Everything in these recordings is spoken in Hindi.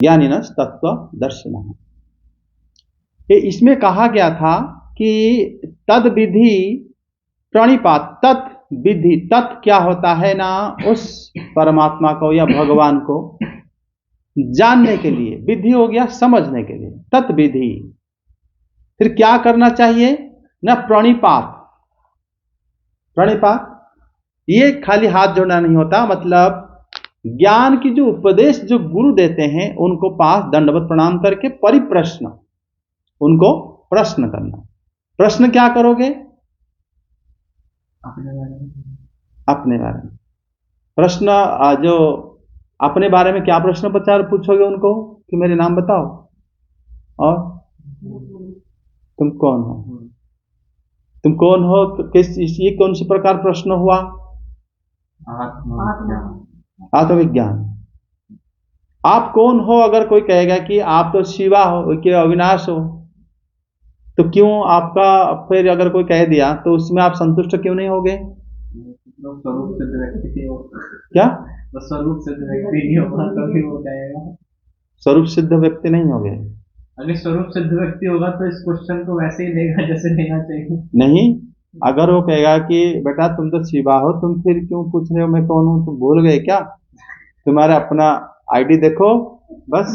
ज्ञानिनस् तत्त्वदर्शिनः। इसमें कहा गया था कि तद विधि प्रणिपात, तत् विधि, तत् क्या होता है ना, उस परमात्मा को या भगवान को जानने के लिए, विधि हो गया समझने के लिए, तत् विधि। फिर क्या करना चाहिए ना, प्रणिपात। प्रणिपात ये खाली हाथ जोड़ना नहीं होता, मतलब ज्ञान की जो उपदेश जो गुरु देते हैं उनको पास दंडवत प्रणाम करके परिप्रश्न, उनको प्रश्न करना। प्रश्न क्या करोगे? अपने बारे में प्रश्न, जो अपने बारे में क्या प्रश्न पूछोगे उनको कि मेरे नाम बताओ और तुम कौन हो, तुम कौन हो, किस, ये कौन सी प्रकार प्रश्न हुआ? आत्मविज्ञान। आप कौन हो? अगर कोई कहेगा कि आप तो शिवा हो, कि अविनाश हो, तो क्यों आपका, फिर अगर कोई कह दिया तो उसमें आप संतुष्ट क्यों नहीं होगे? स्वरूप सिद्ध व्यक्ति होगा। क्या स्वरूप सिद्ध व्यक्ति नहीं होगा तभी वो कहेगा। स्वरूप सिद्ध व्यक्ति नहीं होगे? अगर स्वरूप सिद्ध व्यक्ति होगा तो इस क्वेश्चन को वैसे ही लेगा जैसे लेना चाहिए। नहीं, अगर वो कहेगा कि बेटा तुम तो शिवा हो, तुम फिर क्यों पूछ रहे हो मैं कौन हूं, तुम भूल गए क्या? तुम्हारा अपना आईडी देखो, बस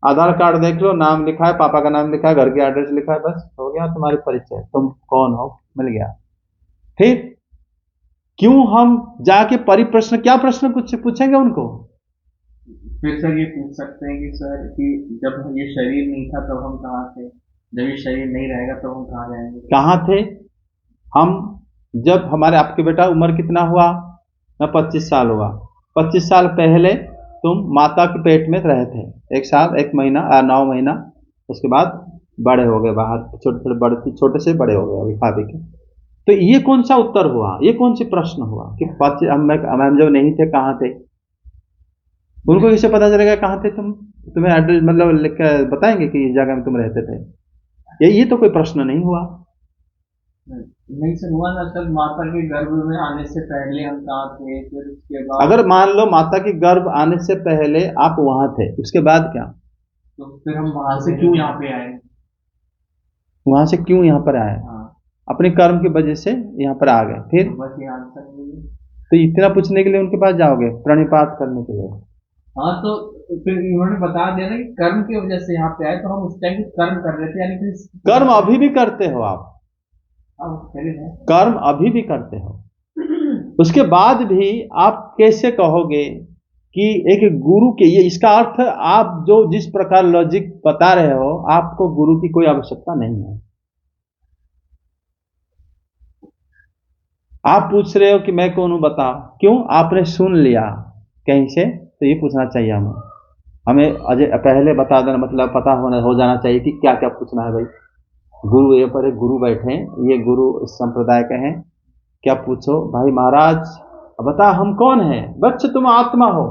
आधार कार्ड देख लो, नाम लिखा है, पापा का नाम लिखा है, घर की एड्रेस लिखा है, बस हो गया तुम्हारी परिचय, तुम कौन हो मिल गया। फिर क्यों हम जाके परिप्रश्न, क्या प्रश्न कुछ पूछेंगे उनको? फिर सर ये पूछ सकते हैं कि सर कि जब ये शरीर नहीं था तब हम कहाँ थे, जब ये शरीर नहीं रहेगा तब हम कहाँ जाएंगे? कहाँ थे हम जब हमारे, आपके बेटा उम्र कितना हुआ ना? 25 साल हुआ। 25 साल पहले तुम माता के पेट में रहे थे, 1 साल 1 महीना 9 महीना, उसके बाद बड़े हो गए बाहर, छोटे से बड़े हो गए अभी खा पी के। तो ये कौन सा उत्तर हुआ, ये कौन सी प्रश्न हुआ कि हम जब नहीं थे कहाँ थे? उनको इससे पता चलेगा कहाँ थे तुम, तुम्हें एड्रेस मतलब लिख कर बताएंगे कि इस जगह में तुम रहते थे। ये तो कोई प्रश्न नहीं हुआ। नहीं सर, हुआ ना सर, माता के गर्भ में आने से पहले हम कहाँ थे, फिर उसके बाद अगर मान लो माता के गर्भ आने से पहले आप वहां थे, उसके बाद क्या? तो फिर हम वहां से क्यों यहाँ पे आए? वहां से क्यों यहाँ पर आए? हाँ, अपने कर्म की वजह से यहाँ पर आ गए। फिर बस ये आंसर है। तो इतना पूछने के लिए उनके पास जाओगे, प्रणिपात करने के लिए? हाँ, तो फिर इन्होंने बता दिया ना कि कर्म की वजह से यहाँ पे आए, तो हम उस टाइम कर्म कर रहे थे, यानी कि कर्म अभी भी करते हो आप, कर्म अभी भी करते हो, उसके बाद भी आप कैसे कहोगे कि एक गुरु के, ये इसका अर्थ आप जो जिस प्रकार लॉजिक बता रहे हो, आपको गुरु की कोई आवश्यकता नहीं है। आप पूछ रहे हो कि मैं कौन हूं बताओ, क्यों? आपने सुन लिया कहीं से, तो ये पूछना चाहिए हमें अजय पहले बता देना, मतलब पता हो जाना चाहिए कि क्या क्या पूछना है। भाई गुरु ये पर एक गुरु बैठे, ये गुरु इस संप्रदाय के हैं, क्या पूछो भाई महाराज बता हम कौन है? बच्चे तुम आत्मा हो।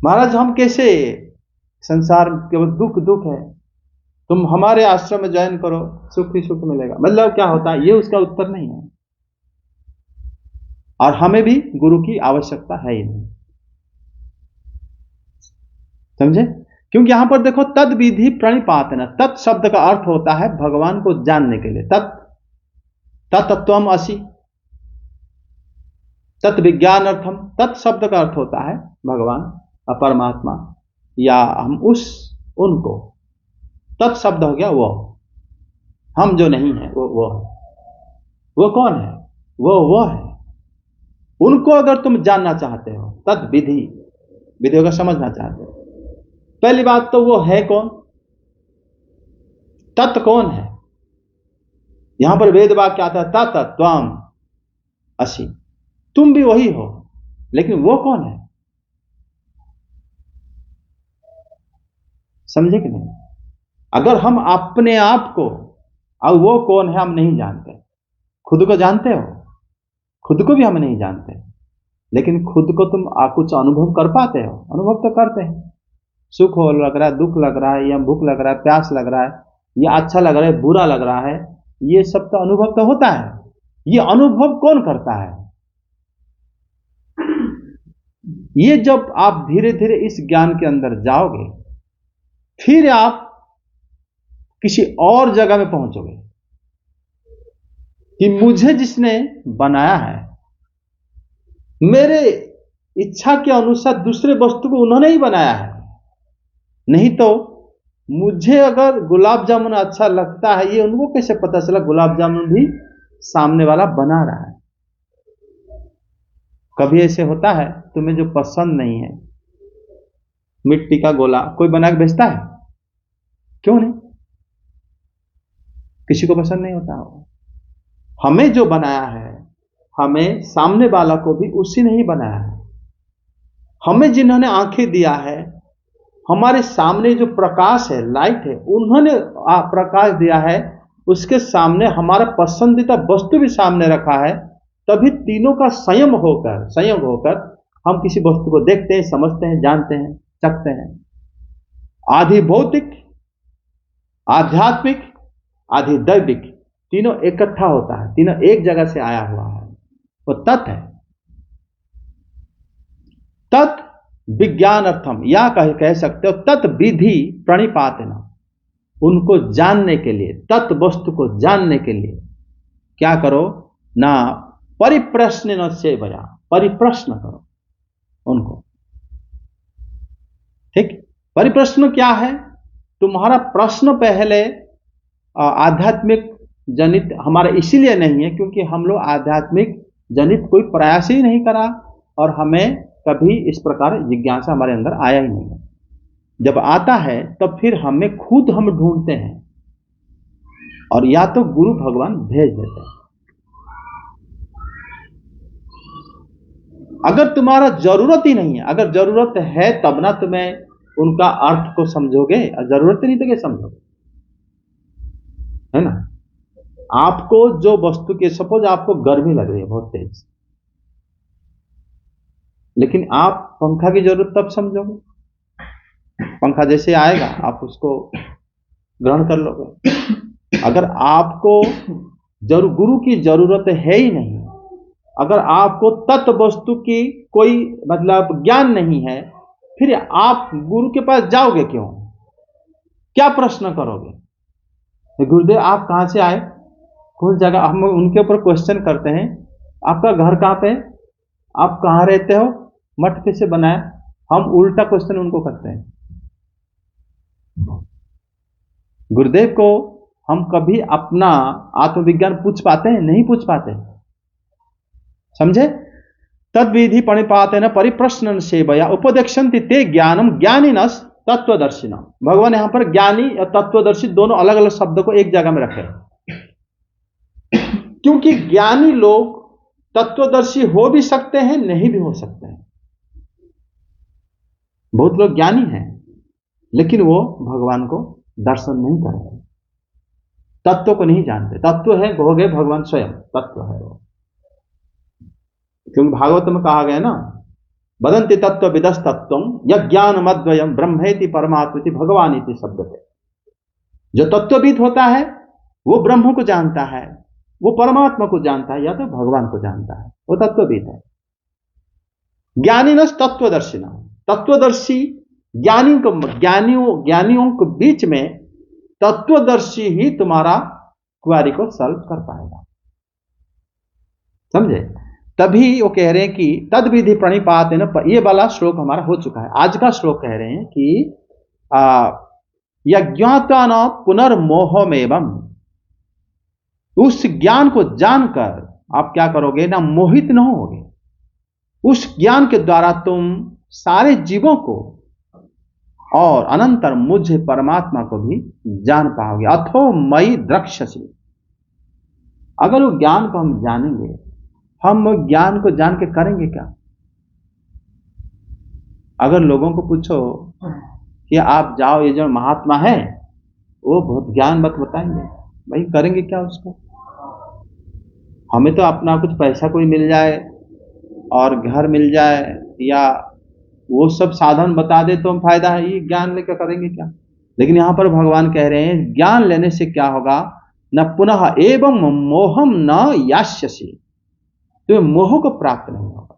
महाराज हम कैसे, संसार केवल दुख दुख है, तुम हमारे आश्रम में ज्वाइन करो, सुख ही सुख मिलेगा। मतलब क्या होता है, ये उसका उत्तर नहीं है। और हमें भी गुरु की आवश्यकता है ही नहीं, समझे? क्योंकि यहां पर देखो तद विधि प्रणिपातना, तत् शब्द का अर्थ होता है भगवान को जानने के लिए। तत्त्वम असि, तत् विज्ञान अर्थम, तत् शब्द का अर्थ होता है भगवान परमात्मा, या हम उनको, तत् शब्द हो गया वो, हम जो नहीं है वो है। वो कौन है? वो है। उनको अगर तुम जानना चाहते हो, तद विधि, विधियों का समझना चाहते हो, पहली बात तो वो है कौन, तत् कौन है? यहां पर वेद वाक्य आता है तत् त्वम असि, तुम भी वही हो, लेकिन वो कौन है? समझे कि नहीं? अगर हम अपने आप को, और वो कौन है हम नहीं जानते, खुद को जानते हो? खुद को भी हम नहीं जानते, लेकिन खुद को तुम कुछ अनुभव कर पाते हो? अनुभव तो करते हैं, सुख हो लग रहा है, दुख लग रहा है, या भूख लग रहा है, प्यास लग रहा है, या अच्छा लग रहा है, बुरा लग रहा है, ये सब तो अनुभव तो होता है। ये अनुभव कौन करता है? ये जब आप धीरे धीरे इस ज्ञान के अंदर जाओगे, फिर आप किसी और जगह में पहुंचोगे कि मुझे जिसने बनाया है, मेरे इच्छा के अनुसार दूसरे वस्तु को उन्होंने ही बनाया है। नहीं तो मुझे अगर गुलाब जामुन अच्छा लगता है, ये उनको कैसे पता चला गुलाब जामुन भी सामने वाला बना रहा है? कभी ऐसे होता है तुम्हें जो पसंद नहीं है, मिट्टी का गोला कोई बना के बेचता है? क्यों नहीं? किसी को पसंद नहीं होता हो। हमें जो बनाया है, हमें सामने वाला को भी उसी ने ही बनाया है। हमें जिन्होंने आंखें दिया है, हमारे सामने जो प्रकाश है, लाइट है, उन्होंने प्रकाश दिया है, उसके सामने हमारा पसंदीदा वस्तु भी सामने रखा है। तभी तीनों का संयोग होकर हम किसी वस्तु को देखते हैं, समझते हैं, जानते हैं, चखते हैं। आधि भौतिक, आध्यात्मिक, आधि दैविक, तीनों इकट्ठा होता है, तीनों एक जगह से आया हुआ है, वो तत् है। तत् विज्ञान अर्थम, या कह सकते हो तत् विधि प्रणिपातेन, उनको जानने के लिए, तत् वस्तु को जानने के लिए क्या करो ना, परिप्रश्न न सेवया, परिप्रश्न करो उनको। ठीक, परिप्रश्न क्या है? तुम्हारा प्रश्न पहले आध्यात्मिक जनित हमारा इसीलिए नहीं है क्योंकि हम लोग आध्यात्मिक जनित कोई प्रयास ही नहीं करा, और हमें कभी इस प्रकार जिज्ञासा हमारे अंदर आया ही नहीं है। जब आता है तब फिर हम ढूंढते हैं, और या तो गुरु भगवान भेज देते हैं। अगर तुम्हारा जरूरत ही नहीं है, अगर जरूरत है तब ना तुम्हें उनका अर्थ को समझोगे, और जरूरत नहीं तो क्या समझोगे, है ना? आपको जो वस्तु के, सपोज आपको गर्मी लग रही है बहुत तेज, लेकिन आप पंखा की जरूरत तब समझोगे, पंखा जैसे आएगा आप उसको ग्रहण कर लोगे। अगर आपको गुरु की जरूरत है ही नहीं, अगर आपको तत्व वस्तु की कोई मतलब ज्ञान नहीं है, फिर आप गुरु के पास जाओगे क्यों? क्या प्रश्न करोगे? गुरुदेव आप कहां से आए, कौन जगह? हम उनके ऊपर क्वेश्चन करते हैं, आपका घर कहां पे, आप कहां रहते हो, मठ कैसे बनाया? हम उल्टा क्वेश्चन उनको करते हैं। गुरुदेव को हम कभी अपना आत्मविज्ञान पूछ पाते हैं? नहीं पूछ पाते। समझे? तद्विधि प्रणिपातेन परिप्रश्न सेवया उपदेक्षन्ति ते ज्ञानम ज्ञानिनस् तत्वदर्शिनम। भगवान यहां पर ज्ञानी और तत्वदर्शी दोनों अलग अलग शब्द को एक जगह में रखे, क्योंकि ज्ञानी लोग तत्वदर्शी हो भी सकते हैं, नहीं भी हो सकते हैं। बहुत लोग ज्ञानी हैं लेकिन वो भगवान को दर्शन नहीं कर रहे, तत्व को नहीं जानते। तत्व है हो गए भगवान स्वयं, तत्व है वो। क्योंकि भागवत में कहा गया ना, वदन्ति तत्व विदस तत्वम यज्ञानमद्वयम ब्रह्मेति परमात्मेति भगवानिति शब्दते। जो तत्वविद होता है वो ब्रह्म को जानता है, वो परमात्मा को जानता है, या तो भगवान को जानता है, वो तत्वविद है। ज्ञानिनस् तत्वदर्शिना, तत्वदर्शी ज्ञानियों के बीच में तत्वदर्शी ही तुम्हारा क्वेरी को सॉल्व कर पाएगा। समझे? तभी वो कह रहे हैं कि तद विधि प्रणिपातेन, ये वाला श्लोक हमारा हो चुका है। आज का श्लोक कह रहे हैं कि यज्ञात्वा न पुनर्मोहमेवं, उस ज्ञान को जानकर आप क्या करोगे ना, मोहित न होगे। उस ज्ञान के द्वारा तुम सारे जीवों को और अनंतर मुझे परमात्मा को भी जान पाओगे। अथो मयि द्रक्ष्यसि, अगर वो ज्ञान को हम जानेंगे, हम ज्ञान को जान के करेंगे क्या? अगर लोगों को पूछो कि आप जाओ, ये जो महात्मा है वो बहुत ज्ञान बात बताएंगे, भाई करेंगे क्या उसको? हमें तो अपना कुछ पैसा कोई मिल जाए और घर मिल जाए या वो सब साधन बता दे तो हम फायदा है, ये ज्ञान लेकर करेंगे क्या? लेकिन यहां पर भगवान कह रहे हैं ज्ञान लेने से क्या होगा न, पुनः एवं मोहम न यास्यसि, तुम्हें मोह को प्राप्त नहीं होगा।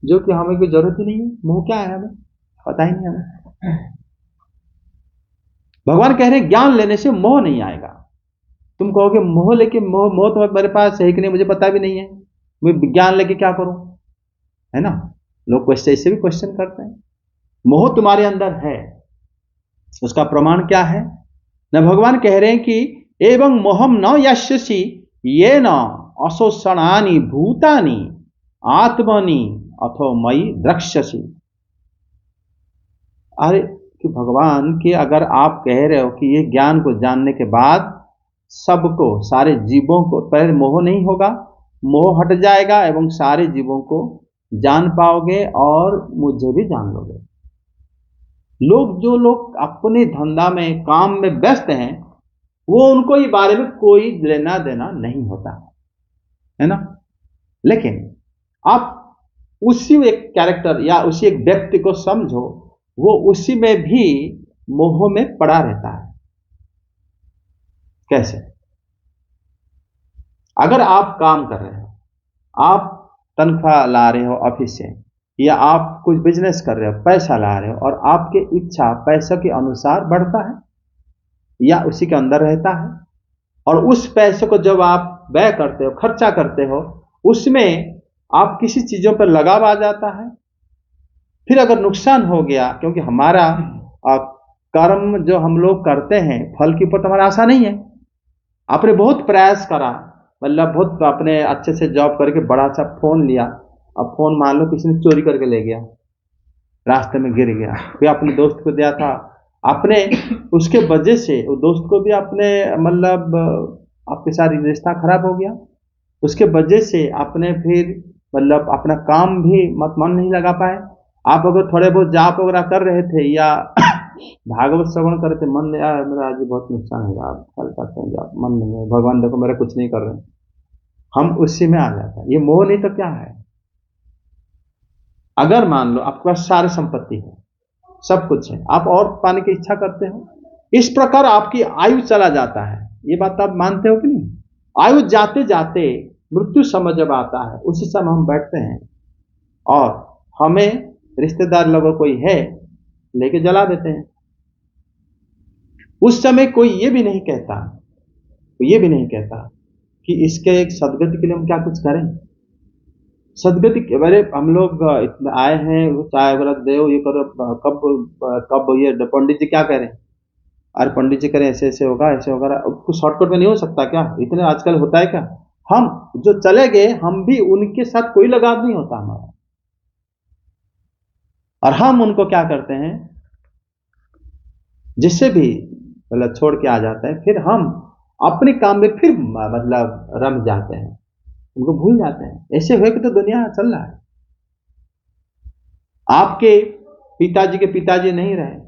जो कि हमें कोई जरूरत ही नहीं है। मोह क्या है हमें पता ही नहीं हमें। भगवान कह रहे हैं ज्ञान लेने से मोह नहीं आएगा। तुम कहोगे मोह लेके मोह मोह तो मेरे पास है कि नहीं मुझे पता भी नहीं है, मैं ज्ञान लेके क्या करूं, है ना। लोग क्वेश्चन ऐसे भी क्वेश्चन करते हैं। मोह तुम्हारे अंदर है, उसका प्रमाण क्या है न। भगवान कह रहे हैं कि एवं मोहम न यस्यसि ये न अशोषणानि भूतानि आत्मनि अथो मयि द्रक्ष्यसि। अरे कि भगवान कि अगर आप कह रहे हो कि ये ज्ञान को जानने के बाद सबको सारे जीवों को पहले मोह नहीं होगा, मोह हट जाएगा एवं सारे जीवों को जान पाओगे और मुझे भी जान लोगे। जो लोग अपने धंधा में काम में व्यस्त हैं वो उनको ये बारे में कोई लेना देना नहीं होता है ना। लेकिन आप उसी एक कैरेक्टर या उसी एक व्यक्ति को समझो, वो उसी में भी मोह में पड़ा रहता है। कैसे? अगर आप काम कर रहे हो, आप तनख्वाह ला रहे हो ऑफिस से, या आप कुछ बिजनेस कर रहे हो पैसा ला रहे हो, और आपकी इच्छा पैसे के अनुसार बढ़ता है या उसी के अंदर रहता है, और उस पैसे को जब आप व्यय करते हो खर्चा करते हो उसमें आप किसी चीजों पर लगाव आ जाता है। फिर अगर नुकसान हो गया, क्योंकि हमारा कर्म जो हम लोग करते हैं फल के ऊपर तो हमारा आशा नहीं है। आपने बहुत प्रयास करा, मतलब बहुत अपने अच्छे से जॉब करके बड़ा सा फोन लिया, अब फोन मान लो किसी ने चोरी करके ले गया, रास्ते में गिर गया, फिर अपने दोस्त को दिया था, अपने उसके वजह से वो दोस्त को भी अपने मतलब आपके साथ रिश्ता खराब हो गया, उसके वजह से आपने फिर मतलब अपना काम भी मन नहीं लगा पाए। आप अगर थोड़े बहुत जाप वगैरह कर रहे थे या भागवत श्रवण कर रहे थे, मन यार मेरा आज बहुत नुकसान है यार, कल करते हैं जाप, मन नहीं है, भगवान देखो मेरा कुछ नहीं कर रहे, हम उसी में आ जाता है। ये मोह नहीं तो क्या है। अगर मान लो आपके पास सारी संपत्ति है, सब कुछ है, आप और पाने की इच्छा करते हो, इस प्रकार आपकी आयु चला जाता है। ये बात आप मानते हो कि नहीं? आयु जाते जाते मृत्यु समय जब आता है उसी समय हम बैठते हैं और हमें रिश्तेदार लोगों कोई है लेके जला देते हैं। उस समय कोई ये भी नहीं कहता, कि इसके एक सदगति के लिए हम क्या कुछ करें। सदगति के बारे हम लोग इतने आए हैं, चाय वगैरह दे, ये करो, कब ये पंडित जी क्या कह रहे हैं, अरे पंडित जी करें ऐसे ऐसे होगा, ऐसे होगा, कुछ शॉर्टकट में नहीं हो सकता क्या? इतने आजकल होता है क्या? हम जो चले गए हम भी उनके साथ कोई लगाव नहीं होता हमारा, और हम उनको क्या करते हैं, जिससे भी मतलब छोड़ के आ जाते हैं, फिर हम अपने काम में फिर मतलब रम जाते हैं, उनको भूल जाते हैं। ऐसे हुए कि तो दुनिया चल रहा है। आपके पिताजी के पिताजी नहीं रहे,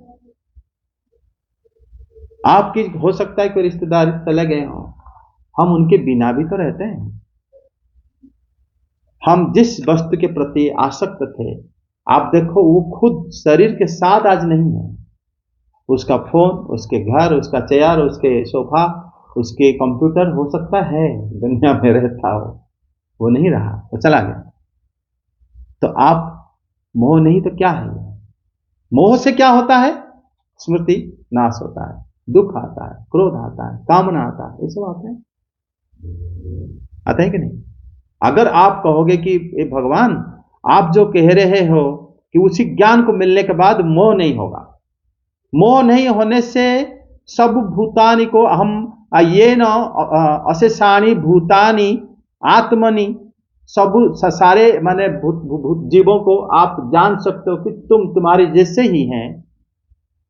आपकी हो सकता है कोई रिश्तेदार चले गए हों, हम उनके बिना भी तो रहते हैं। हम जिस वस्तु के प्रति आसक्त थे, आप देखो वो खुद शरीर के साथ आज नहीं है, उसका फोन, उसके घर, उसका चेयर, उसके सोफा, उसके कंप्यूटर हो सकता है दुनिया में रहता हो, वो नहीं रहा, वो चला गया। तो आप मोह नहीं तो क्या है? मोह से क्या होता है? स्मृति नाश होता है, दुख आता है, क्रोध आता है, कामना आता है, ये सब आते हैं कि नहीं? अगर आप कहोगे कि ए भगवान आप जो कह रहे हो कि उसी ज्ञान को मिलने के बाद मोह नहीं होगा, मोह नहीं होने से सब भूतानि को हम ये न अशेषाणी भूतानि आत्मनि, सब सारे माने जीवों को आप जान सकते हो कि तुम तुम्हारे जैसे ही हैं,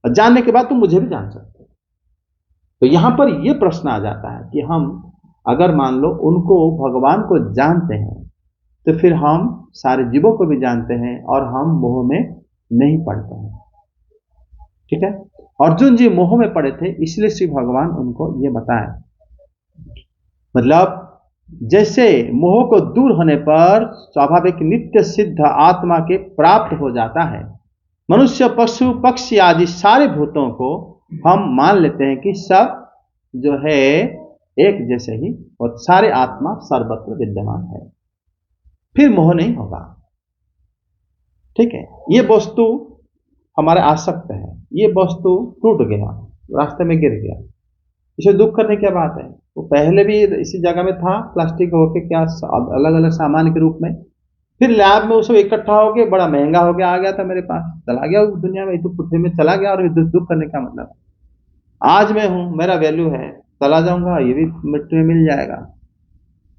और जानने के बाद तुम मुझे भी जान सकते हो। तो यहां पर यह प्रश्न आ जाता है कि हम अगर मान लो उनको भगवान को जानते हैं तो फिर हम सारे जीवों को भी जानते हैं और हम मोह में नहीं पड़ते हैं। ठीक है, अर्जुन जी मोह में पड़े थे, इसलिए श्री भगवान उनको ये बताए, मतलब जैसे मोह को दूर होने पर स्वाभाविक नित्य सिद्ध आत्मा के प्राप्त हो जाता है। मनुष्य, पशु, पक्षी आदि सारे भूतों को हम मान लेते हैं कि सब जो है एक जैसे ही, और सारे आत्मा सर्वत्र विद्यमान है, फिर मोह नहीं होगा। ठीक है, ये वस्तु हमारे आसक्त है, ये वस्तु टूट गया, रास्ते में गिर गया, इसे दुख करने की बात है। वो पहले भी इसी जगह में था, प्लास्टिक होके क्या अलग अलग सामान के रूप में, फिर लैब में उसको इकट्ठा हो गया, बड़ा महंगा हो गया, आ गया था मेरे पास, चला गया उस दुनिया में, तो पुठे में चला गया, और दुख करने का मतलब है। आज मैं हूं, मेरा वैल्यू है, चला जाऊंगा, ये भी मिट्टी में मिल जाएगा,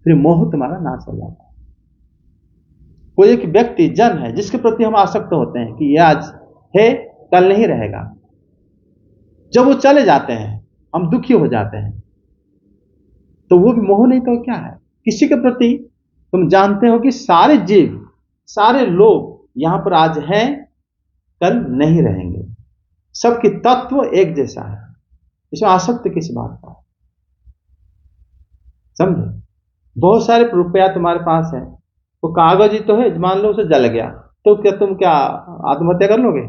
फिर मोह तुम्हारा नाश हो जाता है। कोई एक व्यक्ति जन है जिसके प्रति हम आसक्त होते हैं कि ये आज है, कल नहीं रहेगा, जब वो चले जाते हैं हम दुखी हो जाते हैं, तो वो भी मोह नहीं तो क्या है। किसी के प्रति तुम जानते हो कि सारे जीव, सारे लोग यहां पर आज हैं, कल नहीं रहेंगे, सबकी तत्व एक जैसा है, इसमें आसक्त किस बात का, समझे। बहुत सारे रुपया तुम्हारे पास है, वो कागज ही तो है, मान लो उसे जल गया, तो क्या तुम क्या आत्महत्या कर लोगे?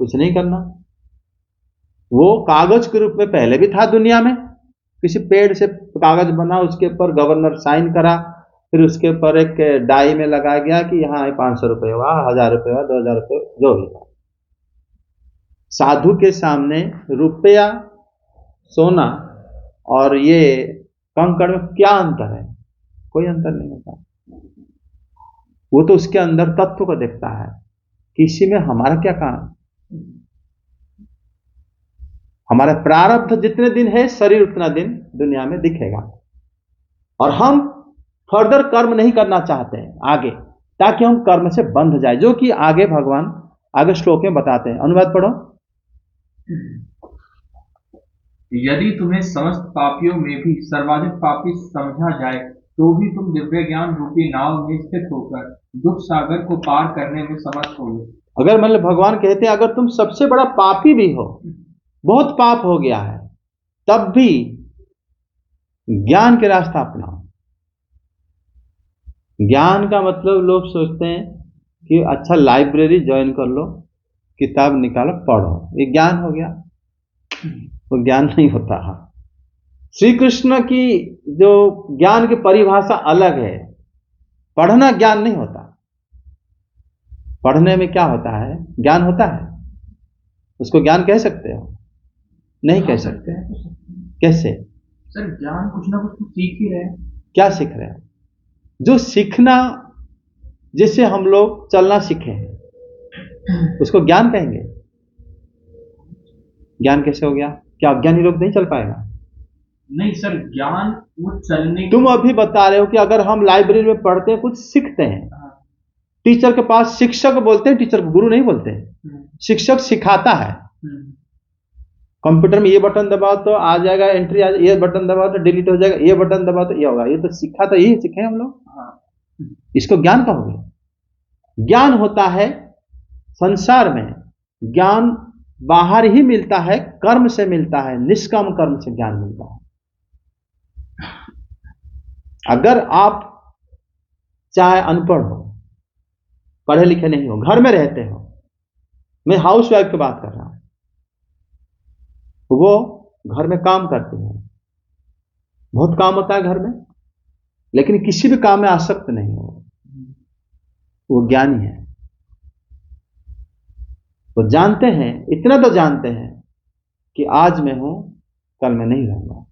कुछ नहीं करना। वो कागज के रूप में पहले भी था दुनिया में, किसी पेड़ से कागज बना, उसके ऊपर गवर्नर साइन करा, फिर उसके ऊपर एक डाई में लगाया गया कि यहाँ 500 रुपये हुआ, 1000 रुपये हुआ, 2000 रुपये, जो भी। साधु के सामने रुपया, सोना और ये कंकड़ में क्या अंतर है? कोई अंतर नहीं होता। वो तो उसके अंदर तत्व को देखता है, किसी में हमारा क्या काम। हमारा प्रारब्ध जितने दिन है, शरीर उतना दिन दुनिया में दिखेगा, और हम फर्दर कर्म नहीं करना चाहते हैं आगे, ताकि हम कर्म से बंध जाए, जो कि आगे भगवान आगे श्लोक में बताते हैं। अनुवाद पढ़ो। यदि तुम्हें समस्त पापियों में भी सर्वाधिक पापी समझा जाए, तो भी तुम दिव्य ज्ञान रूपी नाव में स्थित होकर दुख सागर को पार करने में समर्थ होगे। अगर मतलब भगवान कहते हैं, अगर तुम सबसे बड़ा पापी भी हो, बहुत पाप हो गया है, तब भी ज्ञान के रास्ता अपनाओ। ज्ञान का मतलब लोग सोचते हैं कि अच्छा लाइब्रेरी ज्वाइन कर लो, किताब निकालो, पढ़ो, ये ज्ञान हो गया। वो ज्ञान नहीं होता है। श्री कृष्ण की जो ज्ञान की परिभाषा अलग है। पढ़ना ज्ञान नहीं होता। पढ़ने में क्या होता है? ज्ञान होता है। उसको ज्ञान कह सकते हो? नहीं कह सकते। कैसे? सर ज्ञान कुछ ना कुछ सीख ही रहे हैं। क्या सीख रहे हैं? जो सीखना, जिससे हम लोग चलना सीखे, उसको ज्ञान कहेंगे। ज्ञान कैसे हो गया? क्या अज्ञानी लोग नहीं चल पाएगा? नहीं सर, ज्ञान वो चलने। तुम अभी बता रहे हो कि अगर हम लाइब्रेरी में पढ़ते हैं, कुछ सीखते हैं, टीचर के पास, शिक्षक बोलते हैं, टीचर को गुरु नहीं बोलते हैं। शिक्षक सिखाता है। कंप्यूटर में ये बटन दबाओ तो आ जाएगा एंट्री, आ जाएगा, ये बटन दबाओ तो डिलीट हो जाएगा, ये बटन दबाओ तो ये होगा। ये तो सीखा, तो यही सीखे हम लोग। इसको ज्ञान कहोगे? ज्ञान होता है संसार में, ज्ञान बाहर ही मिलता है, कर्म से मिलता है, निष्काम कर्म से ज्ञान मिलता है। अगर आप चाहे अनपढ़ हो, पढ़े लिखे नहीं हो, घर में रहते हो, मैं हाउस वाइफ की बात कर रहा हूं, वो घर में काम करती है, बहुत काम होता है घर में, लेकिन किसी भी काम में आसक्त नहीं हो, वो ज्ञानी है। वो जानते हैं, इतना तो जानते हैं कि आज मैं हूं, कल मैं नहीं रहूंगा,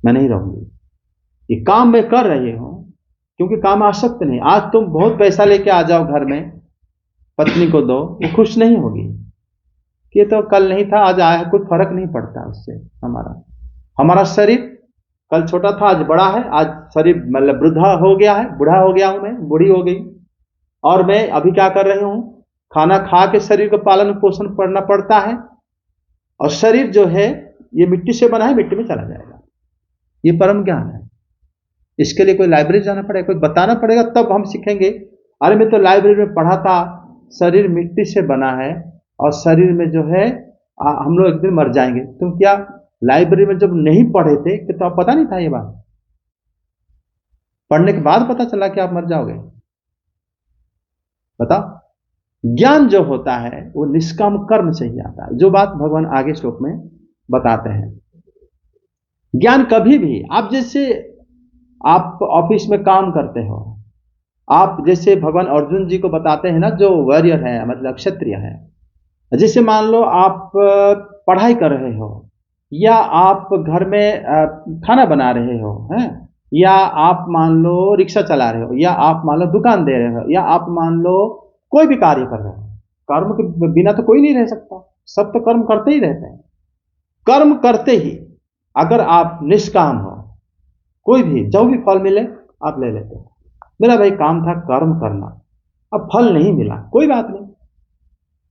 मैं नहीं रहूंगी। ये काम मैं कर रही हूं क्योंकि काम आसक्त नहीं। आज तुम बहुत पैसा लेके आ जाओ घर में, पत्नी को दो, वो खुश नहीं होगी कि ये तो कल नहीं था, आज आया है, कुछ फर्क नहीं पड़ता उससे। हमारा शरीर कल छोटा था, आज बड़ा है, आज शरीर मतलब वृद्धा हो गया है, बूढ़ा हो गया हूं मैं, बूढ़ी हो गई, और मैं अभी क्या कर रही हूं? खाना खा के शरीर को पालन पोषण करना पड़ता है, और शरीर जो है ये मिट्टी से बना है, मिट्टी में चला जाएगा। ये परम ज्ञान है। इसके लिए कोई लाइब्रेरी जाना पड़ेगा, कोई बताना पड़ेगा, तब हम सीखेंगे। अरे मैं तो लाइब्रेरी में पढ़ा था, शरीर मिट्टी से बना है, और शरीर में जो है हम लोग एक दिन मर जाएंगे। तुम क्या लाइब्रेरी में जब नहीं पढ़े थे कि तो आप पता नहीं था ये बात? पढ़ने के बाद पता चला कि आप मर जाओगे? बताओ। ज्ञान जो होता है वो निष्काम कर्म से ही आता है, जो बात भगवान आगे श्लोक में बताते हैं। ज्ञान कभी भी, आप जैसे आप ऑफिस में काम करते हो, आप जैसे भगवान अर्जुन जी को बताते हैं ना, जो वॉरियर है मतलब क्षत्रिय है, जैसे मान लो आप पढ़ाई कर रहे हो, या आप घर में खाना बना रहे हो हैं, या आप मान लो रिक्शा चला रहे हो, या आप मान लो दुकान दे रहे हो, या आप मान लो कोई भी कार्य कर रहे हो। कर्म के बिना तो कोई नहीं रह सकता, सब तो कर्म करते ही रहते हैं। कर्म करते ही अगर आप निष्काम हो, कोई भी जो भी फल मिले आप ले लेते हो। मेरा भाई काम था कर्म करना, अब फल नहीं मिला, कोई बात नहीं,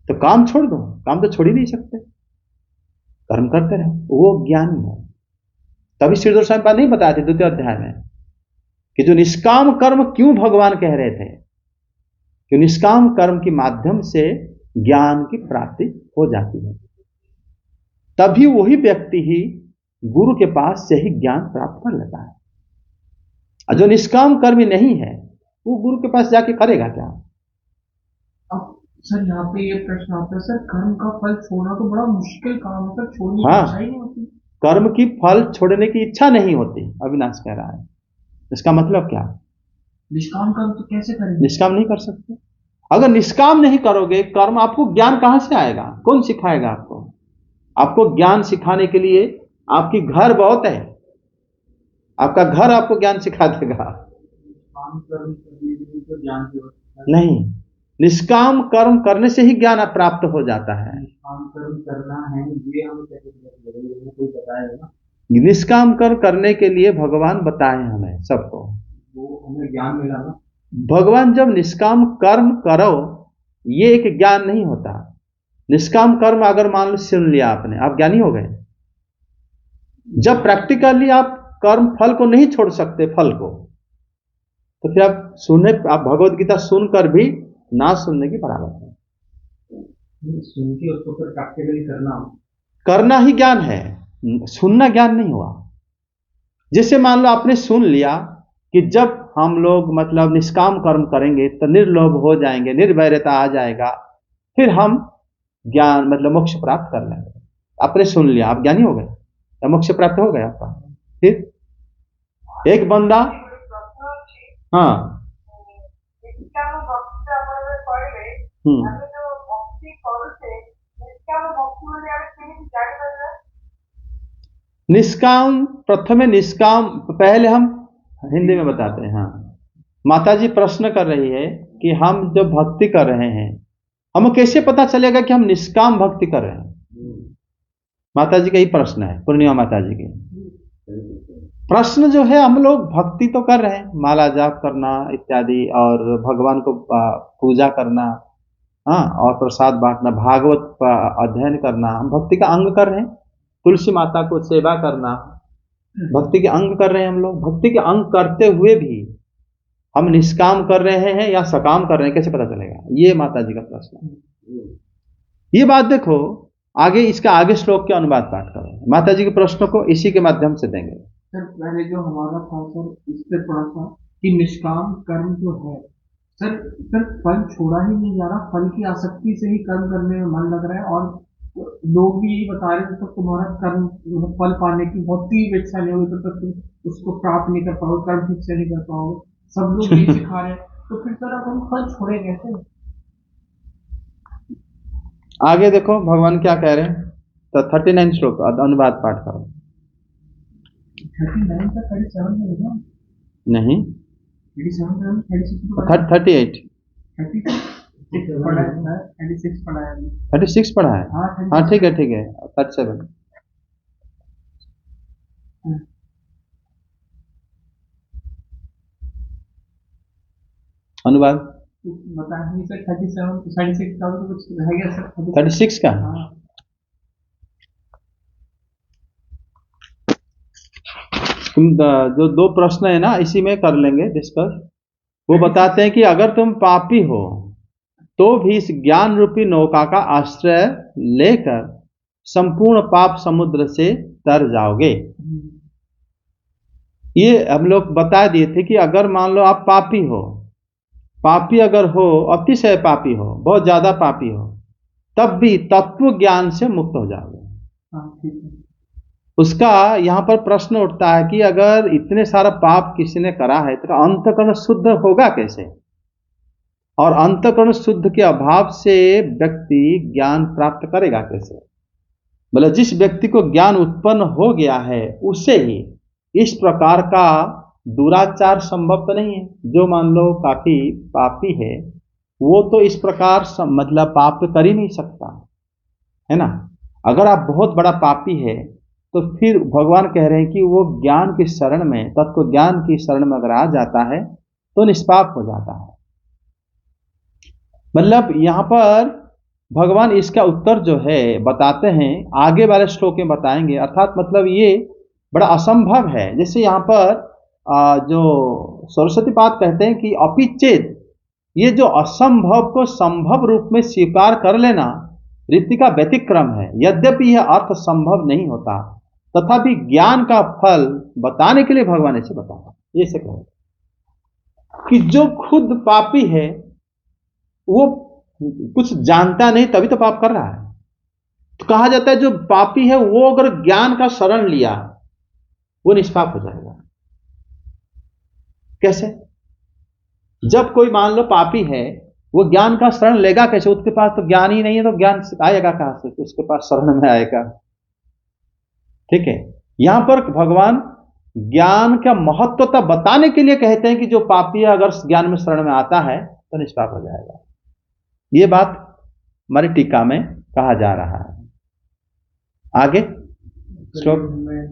तो काम छोड़ दो, काम तो छोड़ ही नहीं सकते, कर्म करते रहो, वो ज्ञान है। तभी श्री स्वामी बात नहीं बताए थे द्वितीय अध्याय में कि जो निष्काम कर्म क्यों भगवान कह रहे थे, कि निष्काम कर्म के माध्यम से ज्ञान की प्राप्ति हो जाती है। तभी वही व्यक्ति ही गुरु के पास से ही ज्ञान प्राप्त कर लेता है। और जो निष्काम कर्मी नहीं है वो गुरु के पास जाके करेगा क्या? अब सर यहाँ पे ये प्रश्न आता है, सर कर्म का फल छोड़ना तो बड़ा मुश्किल काम है, सर छोड़ने की इच्छा ही नहीं होती। कर्म की फल छोड़ने की इच्छा नहीं होती, अविनाश कह रहा है। इसका मतलब क्या? निष्काम कर्म तो कैसे करेंगे? निष्काम नहीं कर सकते। अगर निष्काम नहीं करोगे कर्म, आपको ज्ञान कहां से आएगा? कौन सिखाएगा आपको? आपको ज्ञान सिखाने के लिए आपकी घर बहुत है, आपका घर आपको ज्ञान सिखा देगा। नहीं, निष्काम कर्म करने से ही ज्ञान प्राप्त हो जाता है। निष्काम कर्म करना है ये हमें कैसे कोई बताएगा? निष्काम कर्म करने के लिए भगवान बताए हमें सबको, वो हमें ज्ञान मिला ना। भगवान जब निष्काम कर्म करो, ये एक ज्ञान नहीं होता। निष्काम कर्म अगर मान लो सुन लिया आपने, आप ज्ञानी हो गए। जब प्रैक्टिकली आप कर्म फल को नहीं छोड़ सकते, फल को, तो फिर आप भगवत गीता सुनकर भी ना सुनने की बराबर है। सुन के उसको फिर प्रैक्टिकली करना ही ज्ञान है, सुनना ज्ञान नहीं हुआ। जैसे मान लो आपने सुन लिया कि जब हम लोग मतलब निष्काम कर्म करेंगे तो निर्लोभ हो जाएंगे, निर्वैरता आ जाएगा, फिर हम ज्ञान मतलब मोक्ष प्राप्त कर लेंगे। आपने सुन लिया, आप ज्ञानी हो गए, तो मोक्ष प्राप्त हो गया आपका। फिर एक बंदा, हाँ निष्काम, प्रथमे निष्काम, पहले हम हिंदी में बताते हैं। हाँ, माता जी प्रश्न कर रही है कि हम जब भक्ति कर रहे हैं, हमें कैसे पता चलेगा कि हम निष्काम भक्ति कर रहे हैं? माता जी का ही प्रश्न है, पूर्णिमा माता जी की प्रश्न जो है। हम लोग भक्ति तो कर रहे हैं, माला जाप करना इत्यादि, और भगवान को पूजा करना, हाँ, और प्रसाद बांटना, भागवत अध्ययन करना, हम भक्ति का अंग कर रहे हैं। तुलसी माता को सेवा करना भक्ति के अंग कर रहे हैं। हम लोग भक्ति के अंग करते हुए भी हम निष्काम कर रहे हैं या सकाम कर रहे हैं, कैसे पता चलेगा? ये माता जी का प्रश्न है। ये बात देखो आगे, इसका आगे श्लोक के अनुवाद पाठ करो, माता जी के प्रश्नों को इसी के माध्यम से देंगे। सर पहले जो हमारा था सर, इस पे थोड़ा सा कि निष्काम कर्म जो है सर फल छोड़ा ही नहीं जा रहा, फल की आसक्ति से ही कर्म करने में मन लग रहा है, और लोग भी यही बता रहे हैं तो तुम्हारा कर्म फल पाने की बहुत तीव्र इच्छा नहीं होगी, तो तुम उसको प्राप्त नहीं कर पाओगे, कर्म ठीक से नहीं कर पाओगे, सब लोग यही सिखा रहे हैं, तो फिर सर हम फल छोड़े कैसे? आगे देखो भगवान क्या कह रहे हैं, तो 39 श्लोक अनुवाद पाठ करो। 39 का 37 में होगा नहीं, 38 36 पढ़ा है। हाँ ठीक है 37 अनुवाद बता नहीं सर। 36 का तो कुछ रह गया सर। 36 का तुम जो दो प्रश्न है ना, इसी में कर लेंगे डिस्कस। वो बताते हैं कि अगर तुम पापी हो तो भी इस ज्ञान रूपी नौका का आश्रय लेकर संपूर्ण पाप समुद्र से तर जाओगे। ये हम लोग बता दिए थे कि अगर मान लो आप पापी हो, पापी अगर हो, अतिशय पापी हो, बहुत ज्यादा पापी हो, तब भी तत्व ज्ञान से मुक्त हो जाओगे। उसका यहाँ पर प्रश्न उठता है कि अगर इतने सारा पाप किसी ने करा है तो अंतःकरण शुद्ध होगा कैसे? और अंतःकरण शुद्ध के अभाव से व्यक्ति ज्ञान प्राप्त करेगा कैसे? मतलब जिस व्यक्ति को ज्ञान उत्पन्न हो गया है उसे ही इस प्रकार का दुराचार संभव तो नहीं है। जो मान लो काफी पापी है वो तो इस प्रकार मतलब पाप कर ही नहीं सकता है ना। अगर आप बहुत बड़ा पापी है तो फिर भगवान कह रहे हैं कि वो ज्ञान की शरण में, तत्व ज्ञान की शरण में अगर आ जाता है तो निष्पाप हो जाता है। मतलब यहां पर भगवान इसका उत्तर जो है बताते हैं, आगे वाले श्लोक में बताएंगे। अर्थात मतलब ये बड़ा असंभव है। जैसे यहाँ पर जो सरस्वती पाद कहते हैं कि अपिचेद, ये जो असंभव को संभव रूप में स्वीकार कर लेना रीति का व्यतिक्रम है। यद्यपि यह अर्थ संभव नहीं होता तथापि ज्ञान का फल बताने के लिए भगवान ऐसे बताया। ये से कहे कि जो खुद पापी है वो कुछ जानता नहीं तभी तो पाप कर रहा है। तो कहा जाता है जो पापी है वो अगर ज्ञान का शरण लिया वो निष्पाप हो जाएगा। कैसे? जब कोई मान लो पापी है वो ज्ञान का शरण लेगा कैसे? उसके पास तो ज्ञान ही नहीं है, तो ज्ञान आएगा कहां से? उसके पास शरण में आएगा। ठीक है, यहां पर भगवान ज्ञान का महत्वता बताने के लिए कहते हैं कि जो पापी है अगर ज्ञान में शरण में आता है तो निष्पाप हो जाएगा। ये बात हमारी टीका में कहा जा रहा है। आगे श्लोक में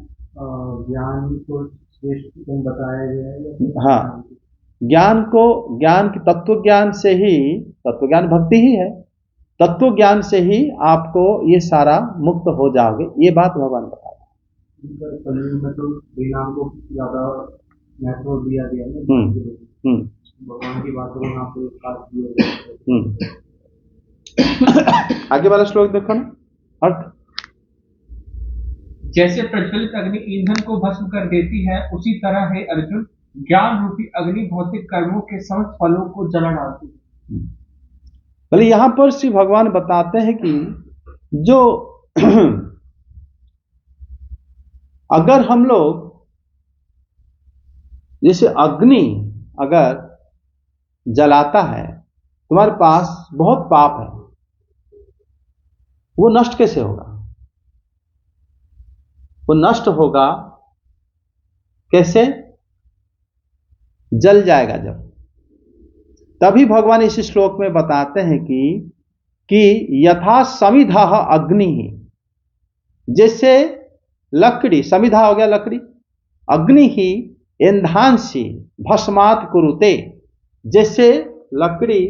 ज्ञान को श्रेष्ठ बताया गया है। हाँ, ज्ञान को, ज्ञान की तत्व ज्ञान से ही, तत्व ज्ञान भक्ति ही है, तत्व ज्ञान से ही आपको ये सारा मुक्त हो जाओगे। ये बात भगवान बता रहे हैं। में तो विनाम को ज्यादा महत्व दिया गया है। भगवान की बातों को आपको आगे वाला श्लोक देखो ना। अर्थ जैसे प्रज्वलित अग्नि ईंधन को भस्म कर देती है उसी तरह है अर्जुन ज्ञान रूपी अग्नि भौतिक कर्मों के समस्त फलों को जला डालती है। भले यहां पर श्री भगवान बताते हैं कि जो अगर हम लोग जैसे अग्नि अगर जलाता है, तुम्हारे पास बहुत पाप है, वो नष्ट कैसे होगा? वो नष्ट होगा कैसे? जल जाएगा जब। तभी भगवान इस श्लोक में बताते हैं कि यथा समिधा अग्नि, जैसे लकड़ी, समिधा हो गया लकड़ी, अग्नि ही एंधांसी भस्मात कुरुते, जैसे लकड़ी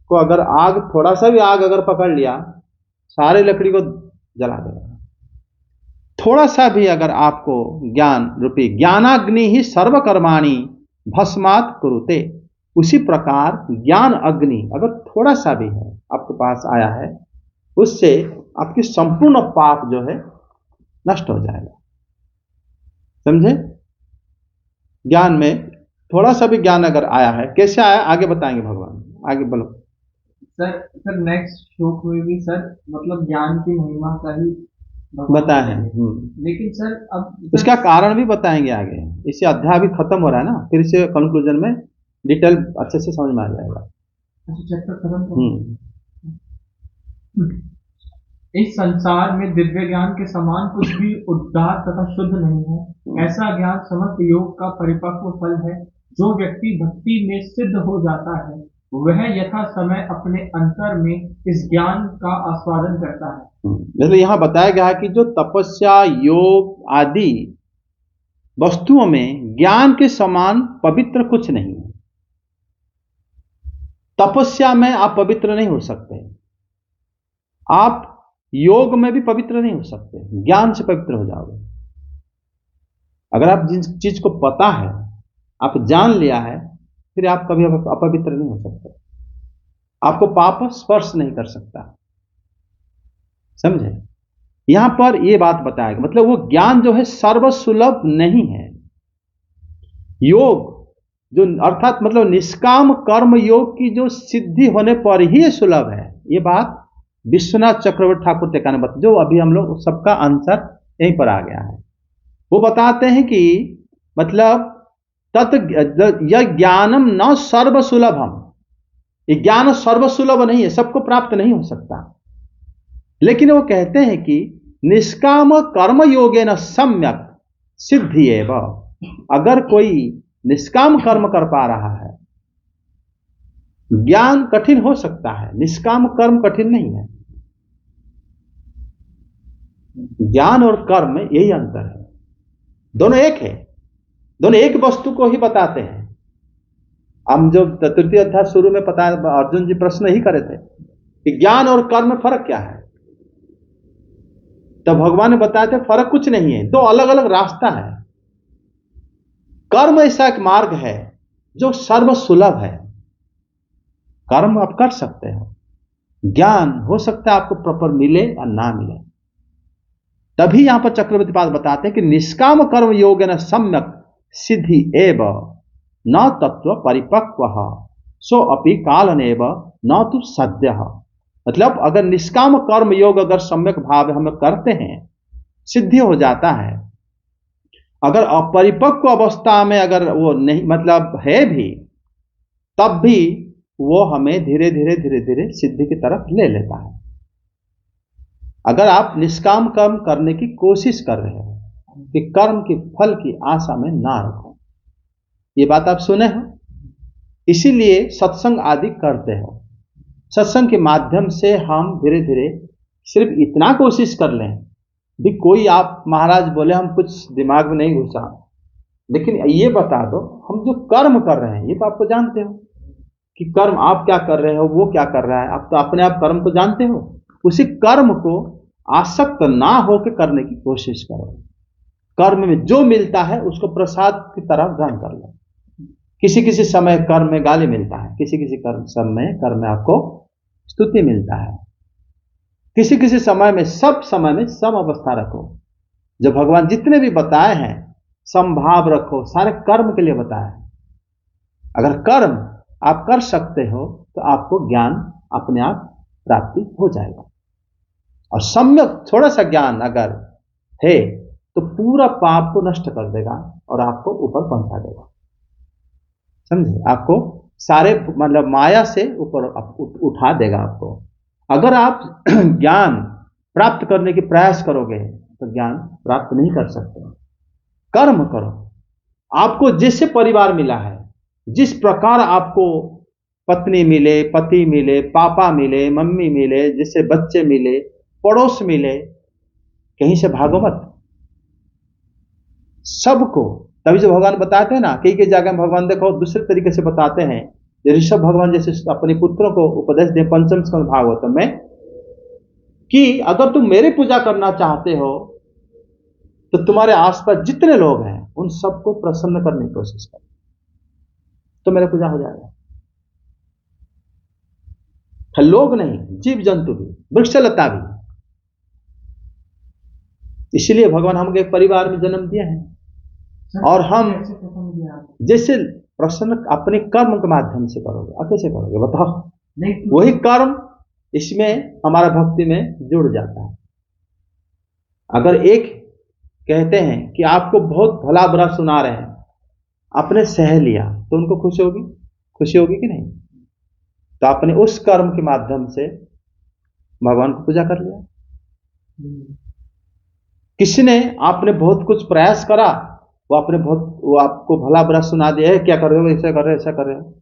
को अगर आग, थोड़ा सा भी आग अगर पकड़ लिया सारे लकड़ी को जला देगा। थोड़ा सा भी अगर आपको ज्ञान रूपी, ज्ञानाग्नि ही सर्वकर्माणि भस्मात कुरुते, उसी प्रकार ज्ञान अग्नि अगर थोड़ा सा भी है आपके पास आया है, उससे आपकी संपूर्ण पाप जो है नष्ट हो जाएगा। समझे? ज्ञान में थोड़ा सा भी ज्ञान अगर आया है, कैसे आया आगे बताएंगे भगवान। आगे बोलो सर नेक्स्ट श्लोक में भी सर मतलब ज्ञान की महिमा का ही बताए हैं। लेकिन सर अब उसका कारण भी बताएंगे आगे। इसे अध्याय भी खत्म हो रहा है ना, फिर इसे कंक्लूजन में डिटेल अच्छे से समझ में आ जाएगा। चैप्टर खत्म। इस संसार में दिव्य ज्ञान के समान कुछ भी उदार तथा शुद्ध नहीं है। ऐसा ज्ञान समस्त योग का परिपक्व फल है। जो व्यक्ति भक्ति में सिद्ध हो जाता है वह यथा समय अपने अंतर में इस ज्ञान का आस्वादन करता है। इसलिए यहां बताया गया है कि जो तपस्या, योग आदि वस्तुओं में ज्ञान के समान पवित्र कुछ नहीं है। तपस्या में आप पवित्र नहीं हो सकते, आप योग में भी पवित्र नहीं हो सकते, ज्ञान से पवित्र हो जाओगे। अगर आप जिस चीज को पता है, आप जान लिया है, फिर आप कभी अपवित्र नहीं हो सकते, आपको पाप स्पर्श नहीं कर सकता। समझे? यहां पर यह बात बताएगा, मतलब वो ज्ञान जो है सर्वसुलभ नहीं है। योग जो अर्थात मतलब निष्काम कर्म योग की जो सिद्धि होने पर ही सुलभ है। ये बात विश्वनाथ चक्रवर्ती ठाकुर टीका ने बताया, जो अभी हम लोग सबका आंसर यहीं पर आ गया है। वो बताते हैं कि मतलब तत् यह ज्ञानम न सर्वसुलभम, ये ज्ञान सर्वसुलभ नहीं है, सबको प्राप्त नहीं हो सकता। लेकिन वो कहते हैं कि निष्काम कर्म योगेन सम्यक सिद्धि एवं, अगर कोई निष्काम कर्म कर पा रहा है, ज्ञान कठिन हो सकता है, निष्काम कर्म कठिन नहीं है। ज्ञान और कर्म में यही अंतर है, दोनों एक है, दोनों एक वस्तु को ही बताते हैं। हम जो तृतीय अध्याय शुरू में पता, अर्जुन जी प्रश्न ही करे थे कि ज्ञान और कर्म में फर्क क्या है, तो भगवान ने बताया था फर्क कुछ नहीं है, दो अलग अलग रास्ता है। कर्म ऐसा एक मार्ग है जो सर्वसुलभ है, कर्म आप कर सकते हो, ज्ञान हो सकता है आपको प्रॉपर मिले या ना मिले। तभी यहां पर चक्रवर्ती पाद बताते हैं कि निष्काम कर्म योग न सम्यक सिद्धि एव न तत्व परिपक्व सो अपि कालनेव न तो सद्य। मतलब अगर निष्काम कर्म योग अगर सम्यक भाव हम करते हैं, सिद्धि हो जाता है। अगर अपरिपक्व अवस्था में अगर वो नहीं मतलब है भी, तब भी वो हमें धीरे धीरे धीरे धीरे सिद्धि की तरफ ले लेता है। अगर आप निष्काम कर्म करने की कोशिश कर रहे हो कि कर्म के फल की आशा में ना रखो, ये बात आप सुने हो, इसीलिए सत्संग आदि करते हो। सत्संग के माध्यम से हम धीरे धीरे सिर्फ इतना कोशिश कर लें भी, कोई आप महाराज बोले हम कुछ दिमाग में नहीं घुसा, लेकिन ये बता दो हम जो कर्म कर रहे हैं, ये तो आपको जानते हो कि कर्म आप क्या कर रहे हो, वो क्या कर रहा है, आप तो अपने आप कर्म को जानते हो। उसी कर्म को आसक्त ना होकर करने की कोशिश करो। कर्म में जो मिलता है उसको प्रसाद की तरह ग्रहण कर लो। किसी किसी समय कर्म में गाली मिलता है, किसी किसी समय कर्म में आपको स्तुति मिलता है, किसी किसी समय में सब सम अवस्था रखो। जो भगवान जितने भी बताए हैं समभाव रखो, सारे कर्म के लिए बताया है। अगर कर्म आप कर सकते हो तो आपको ज्ञान अपने आप प्राप्ति हो जाएगा। और सम्यक थोड़ा सा ज्ञान अगर है तो पूरा पाप को नष्ट कर देगा और आपको ऊपर पहुंचा देगा। समझे, आपको सारे मतलब माया से ऊपर उठा देगा आपको। अगर आप ज्ञान प्राप्त करने की प्रयास करोगे तो ज्ञान प्राप्त नहीं कर सकते। कर्म करो। आपको जिससे परिवार मिला है, जिस प्रकार आपको पत्नी मिले, पति मिले, पापा मिले, मम्मी मिले, जिससे बच्चे मिले, पड़ोस मिले, कहीं से भागो मत, सबको। तभी जो भगवान बताते हैं ना, कई जगह में भगवान देखो दूसरे तरीके से बताते हैं। ऋषभ भगवान जैसे अपने पुत्रों को उपदेश दे पंचम स्कंद भागवतम में कि अगर तुम मेरी पूजा करना चाहते हो तो तुम्हारे आसपास जितने लोग हैं उन सबको प्रसन्न करने की कोशिश करो, तो मेरी पूजा हो जाएगा। लोग नहीं, जीव जंतु भी, वृक्षलता भी। इसलिए भगवान हमको एक परिवार में जन्म दिया है, और हम जैसे प्रसन्न अपने कर्म के माध्यम से करोगे। अब कैसे करोगे बताओ? वही कर्म इसमें हमारा भक्ति में जुड़ जाता है। अगर एक कहते हैं कि आपको बहुत भला बुरा सुना रहे हैं, आपने सह लिया तो उनको खुशी होगी? खुशी होगी कि नहीं? तो आपने उस कर्म के माध्यम से भगवान को पूजा कर लिया। किसी ने आपने बहुत कुछ प्रयास करा, वो आपको भला बुरा सुना दिया है, क्या कर रहे हो, ऐसा कर रहे हो, ऐसा कर रहे हो।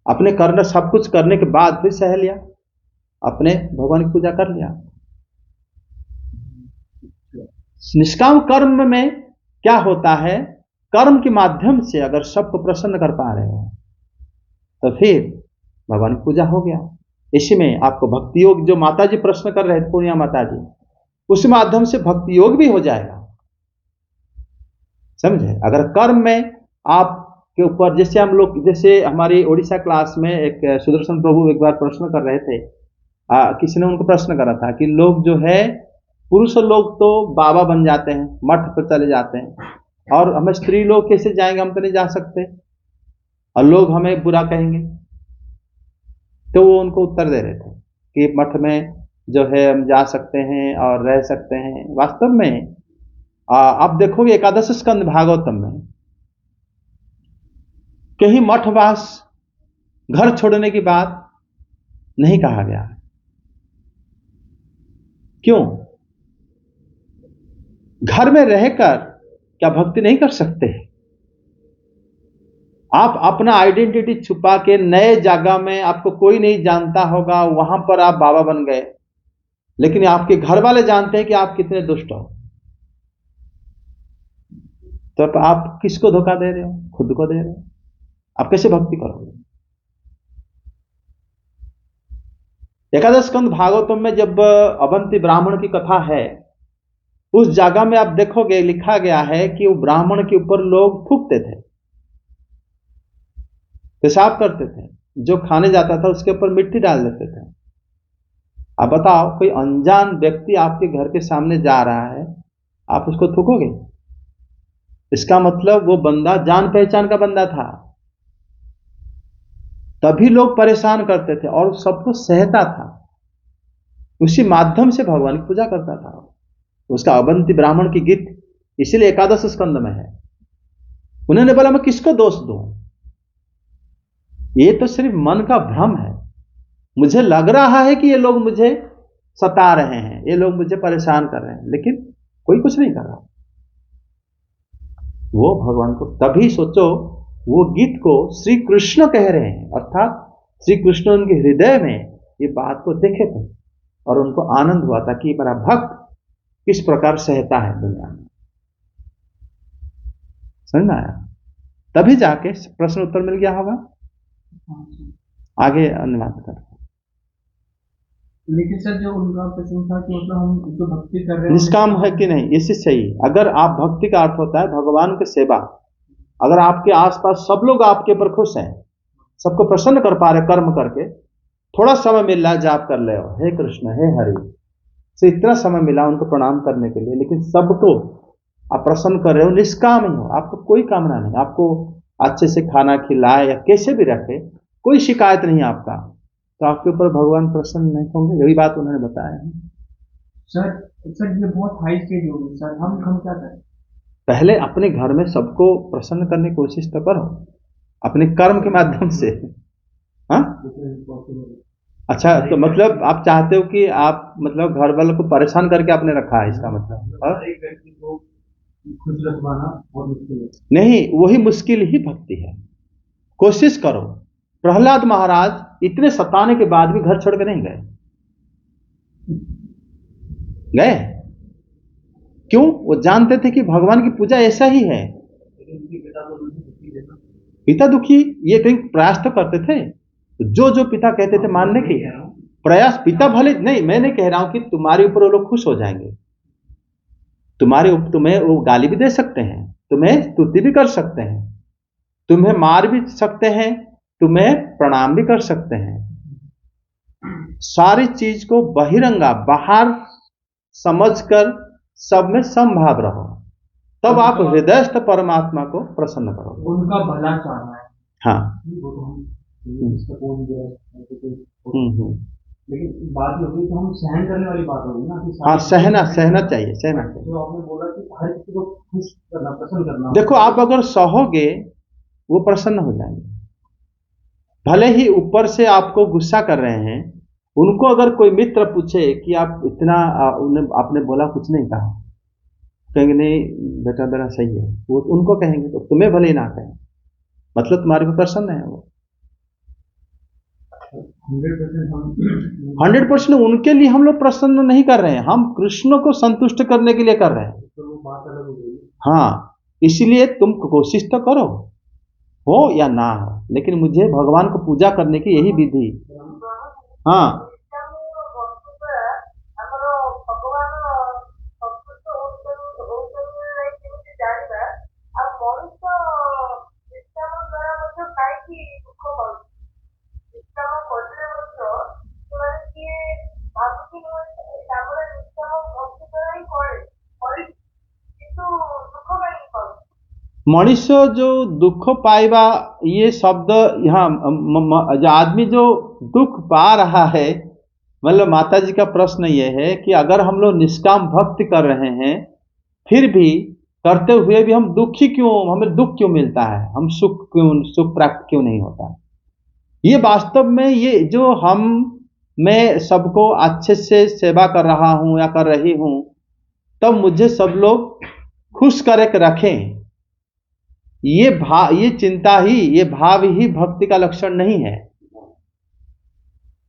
अपने करना सब कुछ करने के बाद फिर सह लिया, अपने भगवान की पूजा कर लिया। निष्काम कर्म में क्या होता है, कर्म के माध्यम से अगर सबको प्रसन्न कर पा रहे हो तो फिर भगवान की पूजा हो गया। इसी में आपको भक्ति योग, जो माता जी प्रश्न कर रहे थे पूर्णिया माता जी, उस माध्यम से भक्ति योग भी हो जाएगा। समझे? अगर कर्म में आपके ऊपर, जैसे हम लोग, जैसे हमारी ओडिशा क्लास में एक सुदर्शन प्रभु एक बार प्रश्न कर रहे थे, किसी ने उनको प्रश्न करा था कि लोग जो है, पुरुष लोग तो बाबा बन जाते हैं, मठ पर चले जाते हैं, और हमें स्त्री लोग कैसे जाएंगे, हम तो नहीं जा सकते, और लोग हमें बुरा कहेंगे। तो वो उनको उत्तर दे रहे थे कि मठ में जो है हम जा सकते हैं और रह सकते हैं। वास्तव में आप देखोगे एकादश स्कंद भागवतम में कहीं मठवास, घर छोड़ने की बात नहीं कहा गया है। क्यों? घर में रहकर क्या भक्ति नहीं कर सकते? आप अपना आइडेंटिटी छुपा के नए जगह में, आपको कोई नहीं जानता होगा, वहां पर आप बाबा बन गए, लेकिन आपके घर वाले जानते हैं कि आप कितने दुष्ट हो। तो आप किसको धोखा दे रहे हो? खुद को दे रहे हो। आप कैसे भक्ति करोगे? एकादश स्कंद भागवतम में जब अवंती ब्राह्मण की कथा है, उस जगह में आप देखोगे लिखा गया है कि वो ब्राह्मण के ऊपर लोग थूकते थे, पेशाब करते थे, जो खाने जाता था उसके ऊपर मिट्टी डाल देते थे। आप बताओ, कोई अनजान व्यक्ति आपके घर के सामने जा रहा है, आप उसको थूकोगे? इसका मतलब वो बंदा जान पहचान का बंदा था, तभी लोग परेशान करते थे और सबको सहता था। उसी माध्यम से भगवान की पूजा करता था। उसका अवंती ब्राह्मण की गीत इसीलिए एकादश स्कंद में है। उन्होंने बोला मैं किसको दोष दूं, ये तो सिर्फ मन का भ्रम है। मुझे लग रहा है कि ये लोग मुझे सता रहे हैं, ये लोग मुझे परेशान कर रहे हैं, लेकिन कोई कुछ नहीं कर रहा। वो भगवान को, तभी सोचो वो गीत को श्री कृष्ण कह रहे हैं, अर्थात श्री कृष्ण उनके हृदय में ये बात को देखे थे और उनको आनंद हुआ था कि मेरा भक्त किस प्रकार सहता है दुनिया में। समझ में आया? तभी जाके प्रश्न उत्तर मिल गया होगा। आगे अनुवाद कर। लेकिन सर जो उनका प्रश्न था कि मतलब हम जो भक्ति कर रहे हैं निष्काम है कि नहीं, इसी सही। अगर आप भक्ति का अर्थ होता है भगवान की सेवा। अगर आपके आसपास सब लोग आपके ऊपर खुश हैं, सबको प्रसन्न कर पा रहे कर्म करके, थोड़ा समय मिल रहा है जाप कर ले, हे कृष्ण हे हरि, से इतना समय मिला उनको प्रणाम करने के लिए, लेकिन सबको आप प्रसन्न कर रहे हो, निष्काम ही हो, आपको कोई कामना नहीं, आपको अच्छे से खाना खिलाए या कैसे भी रखे, कोई शिकायत नहीं आपका, तो आपके ऊपर भगवान प्रसन्न नहीं होंगे। यही बात उन्होंने बताया है। सर ये बहुत हाई स्टेज होगी सर, हम क्या करें? पहले अपने घर में सबको प्रसन्न करने की कोशिश तो करो अपने कर्म के माध्यम से। हाँ, अच्छा, तो मतलब आप चाहते हो कि आप मतलब घर वालों को परेशान करके आपने रखा है, इसका मतलब? एक व्यक्ति को खुश रखवाना बहुत मुश्किल है। नहीं, वही मुश्किल ही भक्ति है। कोशिश करो। प्रहलाद महाराज इतने सताने के बाद भी घर छोड़ के नहीं गए। गए क्यों? वो जानते थे कि भगवान की पूजा ऐसा ही है। पिता दुखी, ये कहीं प्रयास तो करते थे, जो जो पिता कहते थे मानने की प्रयास। पिता भले नहीं, मैं नहीं कह रहा हूं कि तुम्हारे ऊपर वो लोग खुश हो जाएंगे, तुम्हें वो गाली भी दे सकते हैं, तुम्हें स्तुति भी कर सकते हैं, तुम्हें मार भी सकते हैं, तुम्हें प्रणाम भी कर सकते हैं। सारी चीज को बहिरंगा बाहर समझकर सब में समभाव रहो, तब आप हृदयस्थ परमात्मा को प्रसन्न करोगे। उनका भला चाहना है। हाँ, लेकिन बात ये होगी कि हम सहन करने वाली बात होगी ना कि हाँ, सहना चाहिए। जो आपने बोला कि हर किसी को खुश करना, प्रसन्न करना। देखो, आप अगर सहोगे वो प्रसन्न हो जाएंगे। भले ही ऊपर से आपको गुस्सा कर रहे हैं, उनको अगर कोई मित्र पूछे कि आप इतना आपने बोला कुछ नहीं कहा, कहेंगे नहीं बेटा मेरा सही है, वो उनको कहेंगे, तो तुम्हें भले ही ना कहें, मतलब तुम्हारे को प्रसन्न है वो। 100% उनके लिए हम लोग प्रसन्न नहीं कर रहे हैं, हम कृष्ण को संतुष्ट करने के लिए कर रहे हैं। तो वो बात अलग हो गई। हाँ, इसलिए तुम कोशिश तो करो, हो या ना हो, लेकिन मुझे भगवान को पूजा करने की यही विधि। हाँ, मनुष्य जो दुख पाएगा, ये शब्द यहाँ जो आदमी जो दुख पा रहा है, मतलब माता जी का प्रश्न ये है कि अगर हम लोग निष्काम भक्ति कर रहे हैं, फिर भी करते हुए भी हम दुखी क्यों, हमें दुख क्यों मिलता है, हम सुख प्राप्त क्यों नहीं होता? ये वास्तव में ये जो हम मैं सबको अच्छे से सेवा कर रहा हूं या कर रही हूं, तब मुझे सब लोग खुश करके रखें, ये चिंता ही, ये भाव ही भक्ति का लक्षण नहीं है।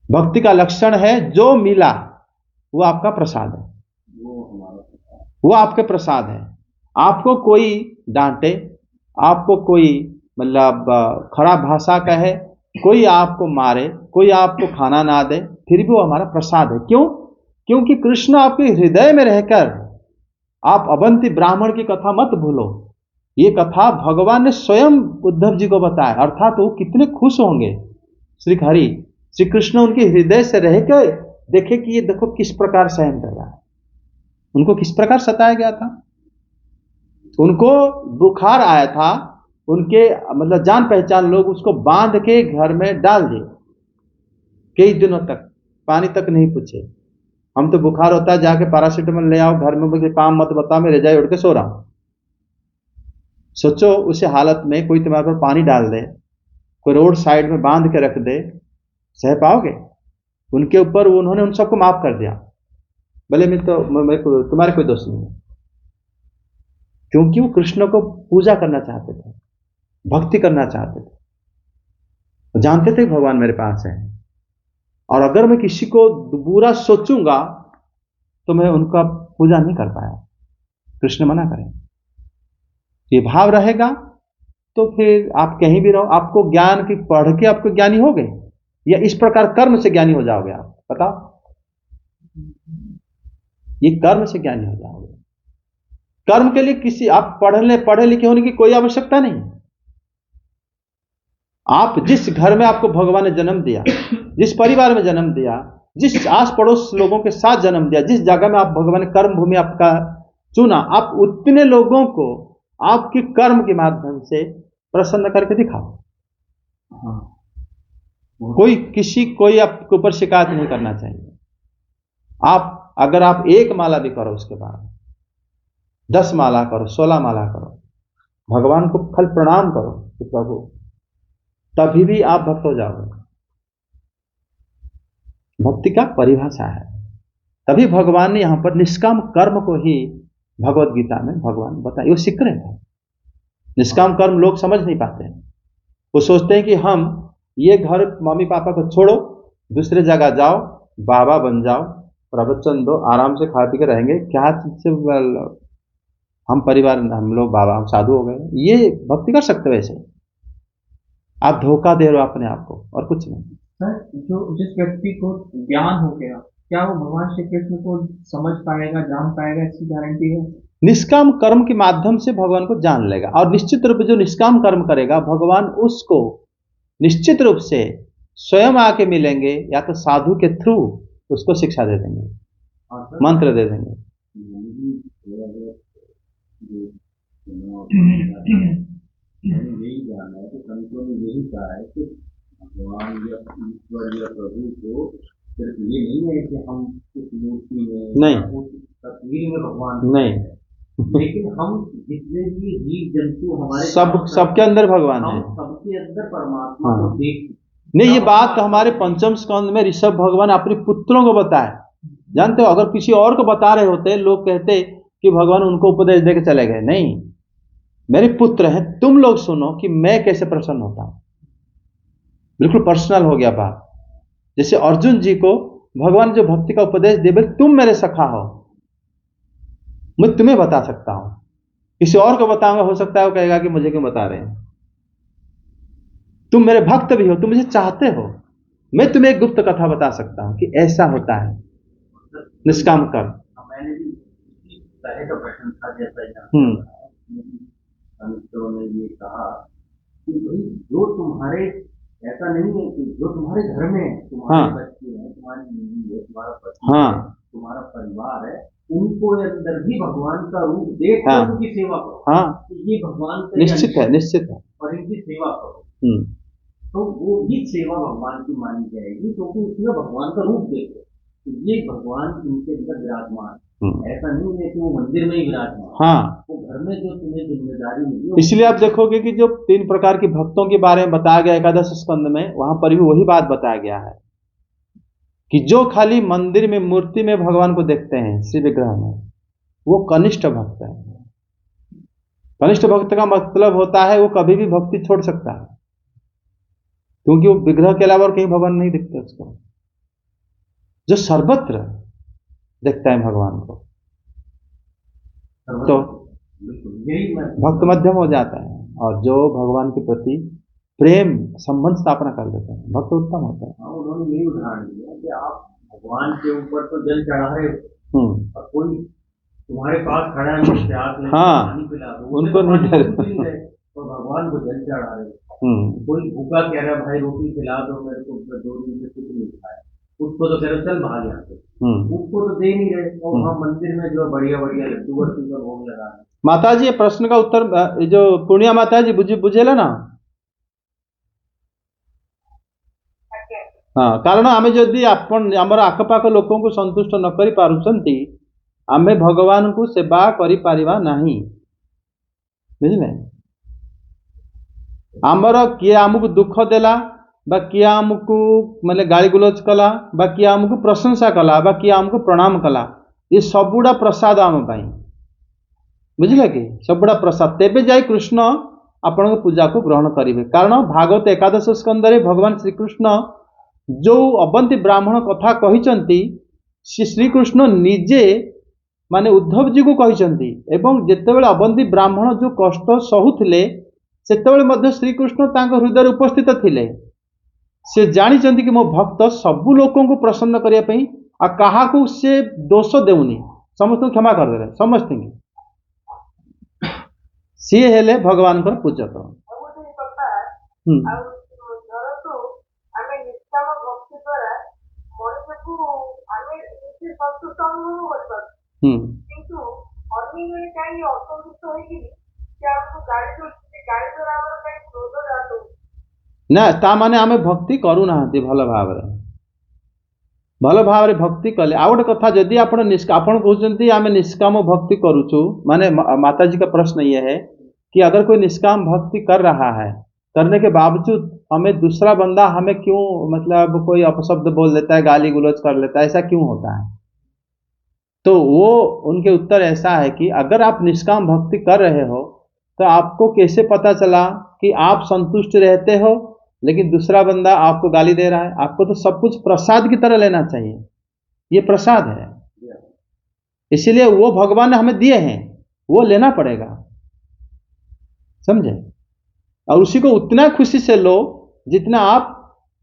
भक्ति का लक्षण है जो मिला वो आपका प्रसाद है, वो आपके प्रसाद है। आपको कोई डांटे, आपको कोई मतलब खराब भाषा कहे, कोई आपको मारे, कोई आपको खाना ना दे, फिर भी वो हमारा प्रसाद है। क्यों? क्योंकि कृष्ण आपके हृदय में रहकर, आप अवंती ब्राह्मण की कथा मत भूलो, ये कथा भगवान ने स्वयं उद्धव जी को बताया, अर्थात वो कितने खुश होंगे श्री हरि, श्री कृष्ण उनके हृदय से रहकर देखे कि ये देखो किस प्रकार सहन कर रहा है, उनको किस प्रकार सताया गया था, उनको बुखार आया था, उनके मतलब जान पहचान लोग उसको बांध के घर में डाल दिए, कई दिनों तक पानी तक नहीं पूछे। हम तो बुखार होता है जाके पैरासीटामोल ले आओ, घर में मुझे काम मत बताओ, मैं रजाई उड़ के सो रहा हूं। सोचो उस हालत में कोई तुम्हारे पर पानी डाल दे, कोई रोड साइड में बांध के रख दे, सह पाओगे? उनके ऊपर उन्होंने उन सबको माफ कर दिया, भले तुम्हारे कोई दोष नहीं है, क्योंकि वो कृष्ण को पूजा करना चाहते थे, भक्ति करना चाहते थे, जानते थे भगवान मेरे पास है, और अगर मैं किसी को बुरा सोचूंगा तो मैं उनका पूजा नहीं कर पाया, कृष्ण मना करें। ये भाव रहेगा तो फिर आप कहीं भी रहो, आपको ज्ञान की पढ़ के आपको ज्ञानी हो गए, या इस प्रकार कर्म से ज्ञानी हो जाओगे आप? बताओ, ये कर्म से ज्ञानी हो जाओगे। कर्म के लिए किसी आप पढ़े लिखे होने की कोई आवश्यकता नहीं। आप जिस घर में आपको भगवान ने जन्म दिया, जिस परिवार में जन्म दिया, जिस आस पड़ोस लोगों के साथ जन्म दिया, जिस जगह में आप भगवान ने कर्म भूमि आपका चुना, आप उतने लोगों को आपके कर्म के माध्यम से प्रसन्न करके दिखाओ। कोई आपके ऊपर शिकायत नहीं करना चाहिए। आप अगर आप 1 माला भी करो, उसके बाद 10 माला करो, 16 माला करो, भगवान को फल प्रणाम करो कि प्रभु, तभी भी आप भक्त हो जाओगे। भक्ति का परिभाषा है। तभी भगवान ने यहां पर निष्काम कर्म को ही भगवत गीता में भगवान बताया, वो सीक्रेट है। निष्काम कर्म लोग समझ नहीं पाते हैं, वो सोचते हैं कि हम ये घर मम्मी पापा को छोड़ो, दूसरे जगह जाओ, बाबा बन जाओ, प्रवचन दो, आराम से खा पी के रहेंगे, क्या चीज से हम परिवार, हम लोग बाबा, हम साधु हो गए। ये भक्ति कर सकते हो ऐसे? आप धोखा दे रहे हो अपने आप को, और कुछ नहीं। सर, जो जिस व्यक्ति को ज्ञान हो गया, क्या वो भगवान श्री कृष्ण को समझ पाएगा, जान पाएगा, इसकी गारंटी है? निष्काम कर्म के माध्यम से भगवान को जान लेगा, और निश्चित रूप से जो निष्काम कर्म करेगा भगवान उसको निश्चित रूप से स्वयं आके मिलेंगे, या तो साधु के थ्रू उसको शिक्षा दे देंगे, मंत्र दे देंगे। यही जाना है कि संतों ने यही कहा है कि भगवान या ईश्वर या प्रभु को सिर्फ ये नहीं है कि हम उस मूर्ति में, नहीं, उस तस्वीर में भगवान नहीं, लेकिन हम जितने भी जीव जंतु हमारे सबके अंदर भगवान है, सबके अंदर परमात्मा को देख। नहीं, ये बात हमारे पंचम स्कंद में ऋषभ भगवान अपने पुत्रों को बताए। जानते हो, अगर किसी और को बता रहे होते, लोग कहते कि भगवान उनको उपदेश देकर चले गए। नहीं, मेरे पुत्र हैं, तुम लोग सुनो कि मैं कैसे प्रसन्न होता हूं। बिल्कुल पर्सनल हो गया बात। जैसे अर्जुन जी को भगवान जो भक्ति का उपदेश दे, तुम मेरे सखा हो, मैं तुम्हें बता सकता हूं, किसी और को बताऊंगा हो सकता है वो कहेगा कि मुझे क्यों बता रहे हैं। तुम मेरे भक्त भी हो, तुम मुझे चाहते हो, मैं तुम्हें एक गुप्त कथा बता सकता हूं कि ऐसा होता है निष्काम कर्म। मैंने भी तरह का प्रश्न था, जैसा संतों ने ये कहा कि भाई जो तुम्हारे, ऐसा नहीं है कि जो तुम्हारे घर में है, तुम्हारे बच्चे हैं, तुम्हारी बीवी है, तुम्हारा पति है, तुम्हारा परिवार है, उनको अंदर भी भगवान का रूप देख कर उनकी सेवा करो। तो ये भगवान का निश्चित है, निश्चित है, और इनकी सेवा करो, तो वो भी सेवा भगवान की मानी जाएगी, क्योंकि उसमें भगवान का रूप देखो। तो ये भगवान इनके अंदर विराजमान, ऐसा नहीं है कि वो मंदिर में ही विराजमान, वो घर में जो तुम्हें जिम्मेदारी मिली। इसलिए आप देखोगे कि जो 3 प्रकार की भक्तों के बारे में बताया गया एकादश स्कंद में, वहां पर भी वही बात बताया गया है कि जो खाली मंदिर में मूर्ति में भगवान को देखते हैं, श्री विग्रह में, वो कनिष्ठ भक्त है। कनिष्ठ भक्त का मतलब होता है वो कभी भी भक्ति छोड़ सकता है, क्योंकि वो विग्रह के अलावा और कहीं भगवान नहीं दिखते उसको। जो सर्वत्र देखता है भगवान को, तो यही भक्त मध्यम हो जाता है, और जो भगवान के प्रति प्रेम संबंध स्थापना कर देता है, भक्त उत्तम होता है। उन्होंने यही उदाहरण दिया कि आप भगवान के ऊपर तो जल चढ़ा रहे हो और कोई तुम्हारे पास खड़ा है, प्यास लगी, पानी पिला दो, उनको नहीं और भगवान को जल चढ़ा रहे हो। कोई भूखा कह रहा है भाई रोटी खिला दो मेरे को, 2 दिन से कुछ नहीं खाया, उसको तो कह रहे चल भाग यहाँ से, उसको तो दे नहीं रहे। और वहाँ मंदिर में जो बढ़िया बढ़िया लड्डू और सुंदर भोग लगा रहे। माता जी, ये प्रश्न का उत्तर जो पूर्णिया माता जी बुझेला ना। हाँ, कारण आम जदि आमर आखपाख लोक संतुष्ट न करि पारुछंती, आमे भगवान को सेवा करि पारिबा नाही। बुझले, आमर किए आमको दुख देला बा किए आमको माने गाली गुलज कला बा किए आमको प्रशंसा कला बा किए आमको प्रणाम कला, ये सबुड़ा प्रसाद आम पाई। बुझले कि सबुड़ा प्रसाद, तेबे जाई कृष्ण आपण पूजा को ग्रहण करेंगे। कारण भागवत एकादश स्कंदरे भगवान श्रीकृष्ण जो अवंती ब्राह्मण कथा कहिचंती, श्रीकृष्ण निजे माने उद्धव जी को कहिचंती, एवं जेतेबेले अवंती ब्राह्मण जो कष्ट सहुथिले सेतेबेले मध्ये श्रीकृष्ण तांको हृदय उपस्थित थिले। से जानिचंती कि मो भक्त सबु लोकों को प्रसन्न करिया पई आ कहा को से दोष देउनी, समस्त क्षमा कर दे समस्त सी हेले भगवान को पूजक। ना ता माने आमे भक्ति करू ना भल भाव रे भक्ति कले। आ गोटे कथा, जदि आपण कहते आमे निष्काम भक्ति करूचु, माने माता जी का प्रश्न ये है कि अगर कोई निष्काम भक्ति कर रहा है, करने के बावजूद हमें दूसरा बंदा हमें क्यों मतलब कोई अपशब्द बोल देता है, गाली गुलौज कर लेता है, ऐसा क्यों होता है? तो वो उनके उत्तर ऐसा है कि अगर आप निष्काम भक्ति कर रहे हो तो आपको कैसे पता चला कि आप संतुष्ट रहते हो लेकिन दूसरा बंदा आपको गाली दे रहा है? आपको तो सब कुछ प्रसाद की तरह लेना चाहिए, ये प्रसाद है, इसीलिए वो भगवान ने हमें दिए हैं, वो लेना पड़ेगा, समझे? और उसी को उतना खुशी से लो जितना आप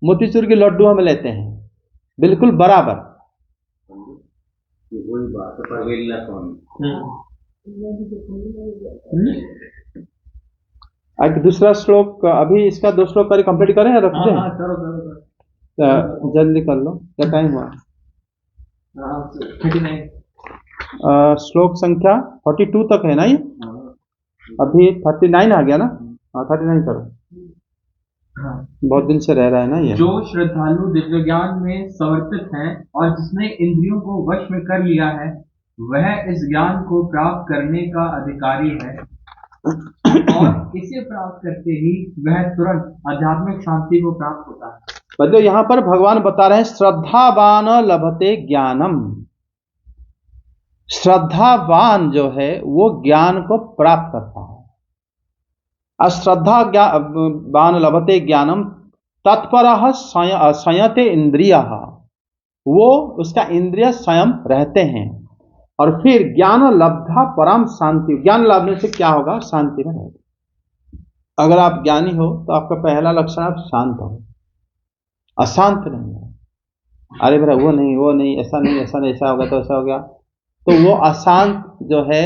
मोतीचूर के लड्डू हमें लेते हैं, बिल्कुल बराबर। वही बात है, परवेला कौन एक दूसरा श्लोक, अभी इसका 2 श्लोक कर कंप्लीट करें या रख दें? जल्दी कर लो, क्या टाइम हुआ? 39 श्लोक संख्या 42 तक है ना ये? अभी 39 आ गया ना? 39 करो। बहुत दिन से रह रहा है ना ये। जो श्रद्धालु दिव्य ज्ञान में समर्पित हैं और जिसने इंद्रियों को वश में कर लिया है, वह इस ज्ञान को प्राप्त करने का अधिकारी है, और इसे प्राप्त करते ही वह तुरंत आध्यात्मिक शांति को प्राप्त होता है। मतलब यहाँ पर भगवान बता रहे हैं श्रद्धावान लभते ज्ञानम। श्रद्धावान जो है वो ज्ञान को प्राप्त करता है। अश्रद्धावान लभते ज्ञानम तत्परः संयते इंद्रियः, वो उसका इंद्रिय स्वयं रहते हैं। और फिर ज्ञान लब्धा परम शांति, ज्ञान लाभने से क्या होगा? शांति में रहेगा। अगर आप ज्ञानी हो तो आपका पहला लक्षण आप शांत हो, अशांत नहीं हो। अरे मेरा वो नहीं, ऐसा नहीं, ऐसा होगा तो ऐसा हो गया, तो वो अशांत जो है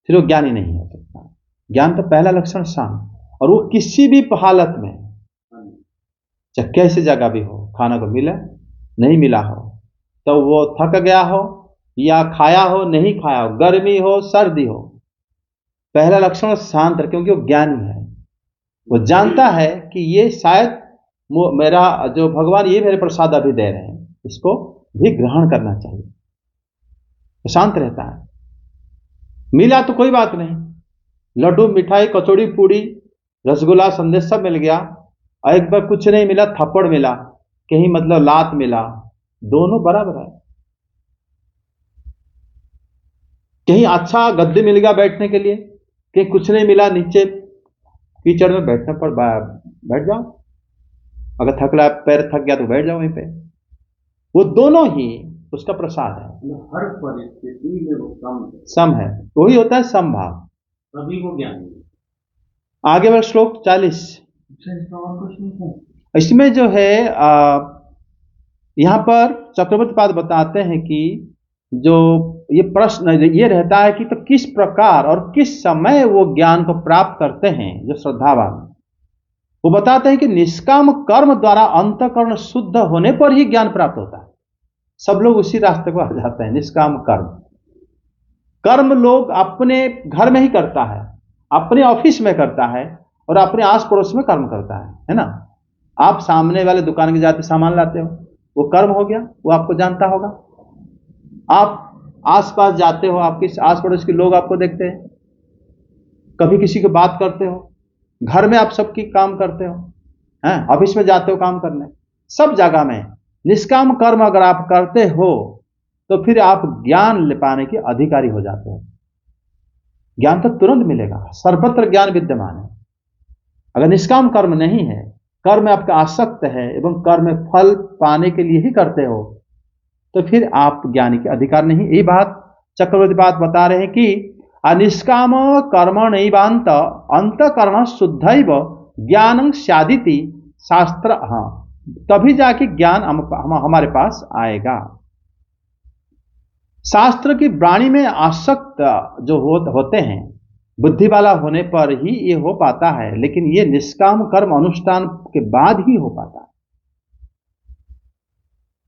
फिर वो ज्ञानी नहीं हो सकता। ज्ञान तो पहला लक्षण शांत, और वो किसी भी हालत में, चाहे कैसी जगह भी हो, खाना को मिला नहीं मिला हो, तो वो थक गया हो या खाया हो नहीं खाया हो, गर्मी हो सर्दी हो, पहला लक्षण शांत है, क्योंकि वो ज्ञानी है। वो जानता है कि ये शायद मेरा जो भगवान ये मेरे प्रसाद अभी दे रहे हैं, इसको भी ग्रहण करना चाहिए, तो शांत रहता है। मिला तो कोई बात नहीं, लड्डू मिठाई कचौड़ी पूड़ी रसगुल्ला संदेश सब मिल गया, और एक बार कुछ नहीं मिला, थप्पड़ मिला, कहीं मतलब लात मिला, दोनों बराबर है। कहीं अच्छा गद्दे मिल गया बैठने के लिए, कहीं कुछ नहीं मिला, नीचे कीचड़ में बैठना पर बैठ जाओ। अगर थकला पैर थक गया तो बैठ जाओ वहीं पे। वो दोनों ही उसका प्रसाद है। हर परिस्थिति में वो सम है, वही होता है समभाव, तभी वो ज्ञानी है। आगे बढ़ श्लोक 40। और कुछ नहीं है। इसमें जो है यहाँ पर चक्रवर्ती पाद बताते हैं कि जो ये प्रश्न ये रहता है कि तो किस प्रकार और किस समय वो ज्ञान को प्राप्त करते हैं जो श्रद्धावान, वो बताते हैं कि निष्काम कर्म द्वारा अंतःकरण शुद्ध होने पर ही ज्ञान प्राप्त होता है। सब लोग उसी रास्ते को आ जाते हैं, निष्काम कर्म। कर्म लोग अपने घर में ही करता है, अपने ऑफिस में करता है और अपने आस पड़ोस में कर्म करता है ना। आप सामने वाले दुकान के जाते सामान लाते हो, वो कर्म हो गया, वो आपको जानता होगा। आप आसपास जाते हो, आपके आस पड़ोस के लोग आपको देखते हैं, कभी किसी को बात करते हो, घर में आप सबकी काम करते हो, हैं, ऑफिस में जाते हो काम करने, सब जगह में निष्काम कर्म अगर आप करते हो तो फिर आप ज्ञान ले पाने के अधिकारी हो जाते हो। ज्ञान तो तुरंत मिलेगा, सर्वत्र ज्ञान विद्यमान है। अगर निष्काम कर्म नहीं है, कर्म में आपका आसक्त है एवं कर्म में फल पाने के लिए ही करते हो, तो फिर आप ज्ञानी के अधिकार नहीं। यही बात चक्रवर्ती बात बता रहे हैं कि अनिष्काम कर्मणैवांत अंतःकरण शुद्धैव ज्ञानं स्यादिति शास्त्र। हाँ, तभी जाके ज्ञान हमारे पास आएगा। शास्त्र की वाणी में आसक्त जो होते हैं, बुद्धि वाला होने पर ही ये हो पाता है, लेकिन ये निष्काम कर्म अनुष्ठान के बाद ही हो पाता है।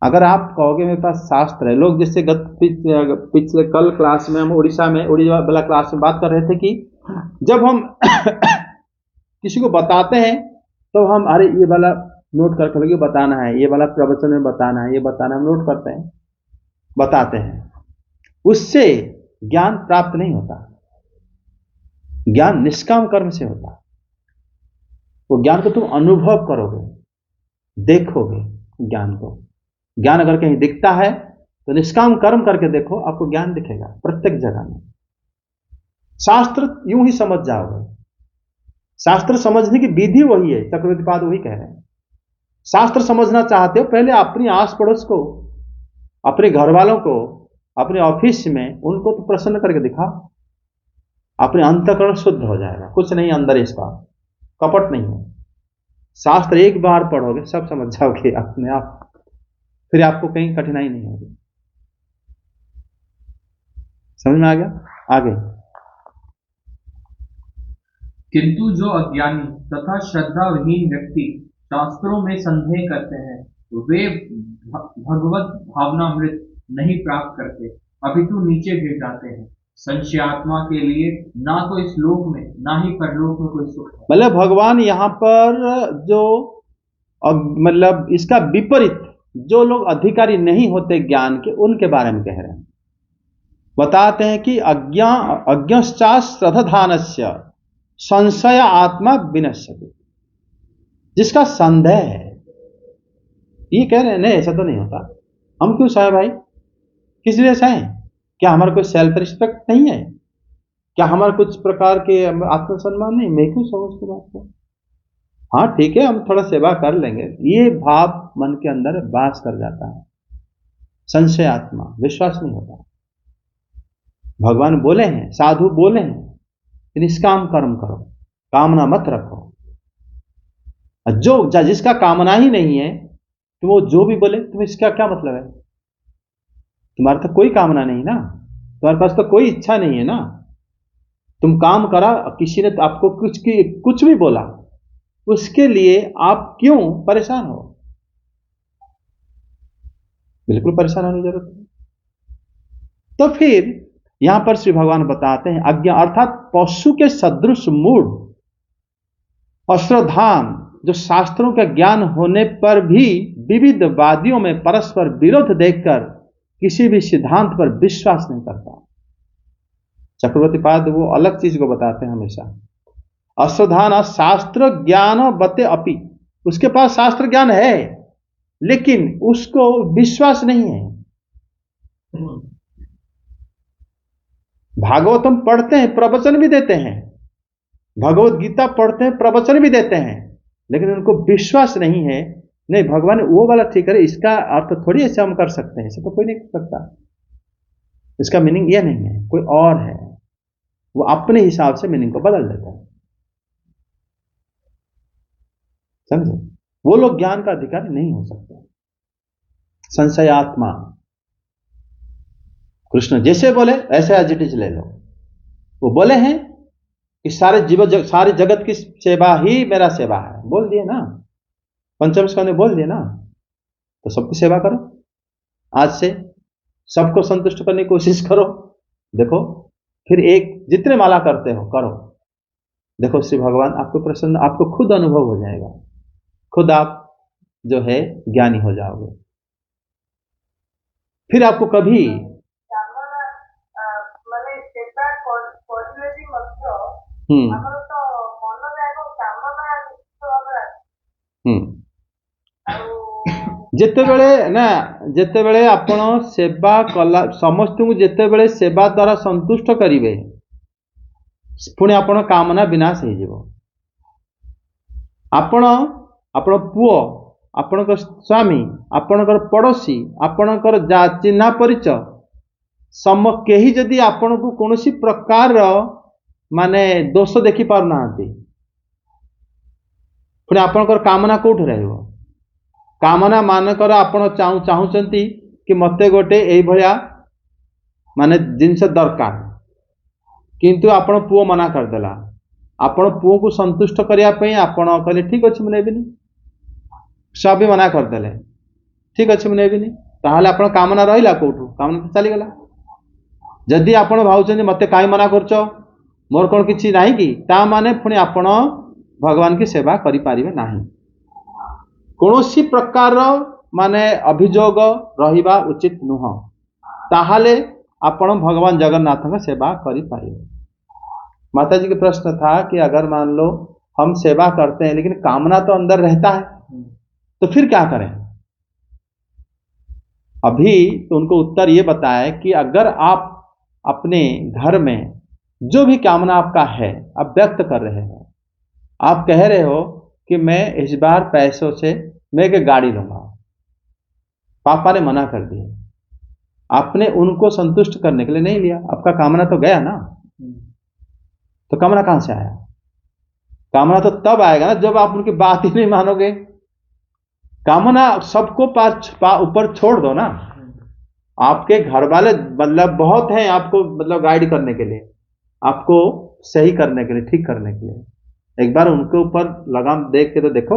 अगर आप कहोगे मेरे पास शास्त्र है, लोग जैसे पिछले कल क्लास में हम उड़ीसा वाला क्लास में बात कर रहे थे कि जब हम किसी को बताते हैं तो हम अरे ये वाला नोट करके लगे बताना है, ये वाला प्रवचन में बताना है, ये बताना, हम नोट करते हैं, बताते हैं। उससे ज्ञान प्राप्त नहीं होता। ज्ञान निष्काम कर्म से होता है। वो ज्ञान को तुम अनुभव करोगे, देखोगे ज्ञान को। ज्ञान अगर कहीं दिखता है तो निष्काम कर्म करके देखो, आपको ज्ञान दिखेगा प्रत्येक जगह में। शास्त्र यूं ही समझ जाओगे। शास्त्र समझने की विधि वही है, चक्रवर्ती पाद वही कह रहे हैं। शास्त्र समझना चाहते हो, पहले अपनी आस पड़ोस को, अपने घर वालों को, अपने ऑफिस में उनको तो प्रसन्न करके दिखाओ, अपने अंतःकरण शुद्ध हो जाएगा। कुछ नहीं अंदर इसका, कपट नहीं है। शास्त्र एक बार पढ़ोगे सब समझ जाओगे अपने आप, फिर आपको कहीं कठिनाई नहीं होगी। समझ में आ गया? आगे। किंतु जो अज्ञानी तथा श्रद्धाविहीन व्यक्ति शास्त्रों में संदेह करते हैं, वे भगवत भावनामृत नहीं प्राप्त करते, अपितु नीचे गिर जाते हैं। संशयात्मा के लिए ना तो इस लोक में ना ही परलोक में कोई सुख है। मतलब भगवान यहाँ पर जो मतलब इसका विपरीत जो लोग अधिकारी नहीं होते ज्ञान के, उनके बारे में कह रहे हैं। बताते हैं कि अज्ञश्चा श्रद्धानस्य संशय आत्मा विनश्यति। जिसका संदेह है, ये कह रहे हैं नहीं ऐसा तो नहीं होता। हम क्यों सहे भाई? किस लिए सहे? क्या हमारा कोई सेल्फ रिस्पेक्ट नहीं है? क्या हमारा कुछ प्रकार के आत्मसम्मान नहीं? मैं क्यों समझ की बात को? हाँ ठीक है, हम थोड़ा सेवा कर लेंगे, ये भाव मन के अंदर वास कर जाता है। संशय आत्मा, विश्वास नहीं होता। भगवान बोले हैं, साधु बोले हैं, निष्काम कर्म करो, कामना मत रखो। जो जिसका कामना ही नहीं है तो वो जो भी बोले तुम्हें इसका क्या मतलब है? तुम्हारा तो कोई कामना नहीं ना, तुम्हारे पास तो कोई इच्छा नहीं है ना। तुम काम करा, किसी ने आपको कुछ भी बोला, उसके लिए आप क्यों परेशान हो? बिल्कुल परेशान होने की जरूरत नहीं। तो फिर यहां पर श्री भगवान बताते हैं अज्ञा अर्थात पशु के सदृश मूढ़ अश्रद्धान, जो शास्त्रों का ज्ञान होने पर भी विविध वादियों में परस्पर विरोध देखकर किसी भी सिद्धांत पर विश्वास नहीं करता। चक्रवर्ती पाद वो अलग चीज को बताते हैं हमेशा। अश्रद्धान शास्त्र ज्ञान बते अपि, उसके पास शास्त्र ज्ञान है लेकिन उसको विश्वास नहीं है। भागवतम पढ़ते हैं, प्रवचन भी देते हैं, भगवत गीता पढ़ते हैं, प्रवचन भी देते हैं, लेकिन उनको विश्वास नहीं है। नहीं, भगवान वो वाला ठीक है, इसका अर्थ थोड़ी ऐसे हम कर सकते हैं, ऐसे तो कोई नहीं कर सकता, इसका मीनिंग ये नहीं है, कोई और है। वो अपने हिसाब से मीनिंग को बदल देता है। समझे? वो लोग ज्ञान का अधिकारी नहीं हो सकते। संशयात्मा, कृष्ण जैसे बोले ऐसे एज इट इज ले लो। वो बोले हैं कि सारे जगत की सेवा ही मेरा सेवा है, बोल दिए ना, पंचम स्कंद में बोल दिए ना। तो सबकी सेवा करो, आज से सबको संतुष्ट करने की कोशिश करो। देखो फिर एक जितने माला करते हो करो, देखो श्री भगवान आपको प्रसन्न, आपको खुद अनुभव हो जाएगा, खुद आप जो है ज्ञानी हो जाओगे। फिर आपको कभी ଯେତେବେଳେ ଆପଣ ସେବା କଲା ସମସ୍ତଙ୍କୁ ଯେତେବେଳେ ସେବା ଦ୍ୱାରା ସନ୍ତୁଷ୍ଟ କରିବେ, ପୁଣି ଆପଣ କାମନା ବିନାଶ ହେଇଯିବ। ଆପଣ ଆପଣ ପୁଅ, ଆପଣଙ୍କ ସ୍ୱାମୀ, ଆପଣଙ୍କର ପଡ଼ୋଶୀ, ଆପଣଙ୍କର ଚିହ୍ନା ପରିଚୟ କେହି ଯଦି ଆପଣଙ୍କୁ କୌଣସି ପ୍ରକାରର ମାନେ ଦୋଷ ଦେଖି ପାରୁନାହାନ୍ତି, ପୁଣି ଆପଣଙ୍କର କାମନା କୋଉଠି ରହିବ? କାମନା ମାନଙ୍କର ଆପଣ ଚାହୁଁଛନ୍ତି କି ମତେ ଗୋଟେ ଏଇଭଳିଆ ମାନେ ଜିନିଷ ଦରକାର, କିନ୍ତୁ ଆପଣ ପୁଅ ମନା କରିଦେଲା। ଆପଣ ପୁଅକୁ ସନ୍ତୁଷ୍ଟ କରିବା ପାଇଁ ଆପଣ କହିଲେ ଠିକ ଅଛି ମୁଁ ନେବିନି, ସ୍ୱାମୀ ମନା କରିଦେଲେ ଠିକ ଅଛି ମୁଁ ନେବିନି, ତାହେଲେ ଆପଣ କାମନା ରହିଲା କୋଉଠୁ? କାମନା ତ ଚାଲିଗଲା। ଯଦି ଆପଣ ଭାବୁଛନ୍ତି ମତେ କାହିଁ ମନା କରୁଛ, ମୋର କ'ଣ କିଛି ନାହିଁ କି, ତା ମାନେ ପୁଣି ଆପଣ ଭଗବାନ की सेवा କରିପାରିବେ ନାହିଁ। କୌଣସି ପ୍ରକାରର ମାନେ ଅଭିଯୋଗ ରହିବା ଉଚିତ ନୁହଁ, ତାହେଲେ ଆପଣ भगवान जगन्नाथ सेवा करिपारिबे। माता जी का प्रश्न था कि अगर मान लो हम सेवा करते हैं लेकिन कामना तो अंदर रहता है, तो फिर क्या करें? अभी तो उनको उत्तर ये बताया कि अगर आप अपने घर में जो भी कामना आपका है आप व्यक्त कर रहे हो, आप कह रहे हो कि मैं इस बार पैसों से मैं एक गाड़ी लूंगा, पापा ने मना कर दिया, आपने उनको संतुष्ट करने के लिए नहीं लिया, आपका कामना तो गया ना। तो कामना कहां से आया? कामना तो तब आएगा ना जब आप उनकी बात ही नहीं मानोगे। कामना सबको ऊपर छोड़ दो ना। आपके घर वाले मतलब बहुत हैं आपको मतलब गाइड करने के लिए, आपको सही करने के लिए, ठीक करने के लिए। एक बार उनके ऊपर लगाम देख के तो देखो,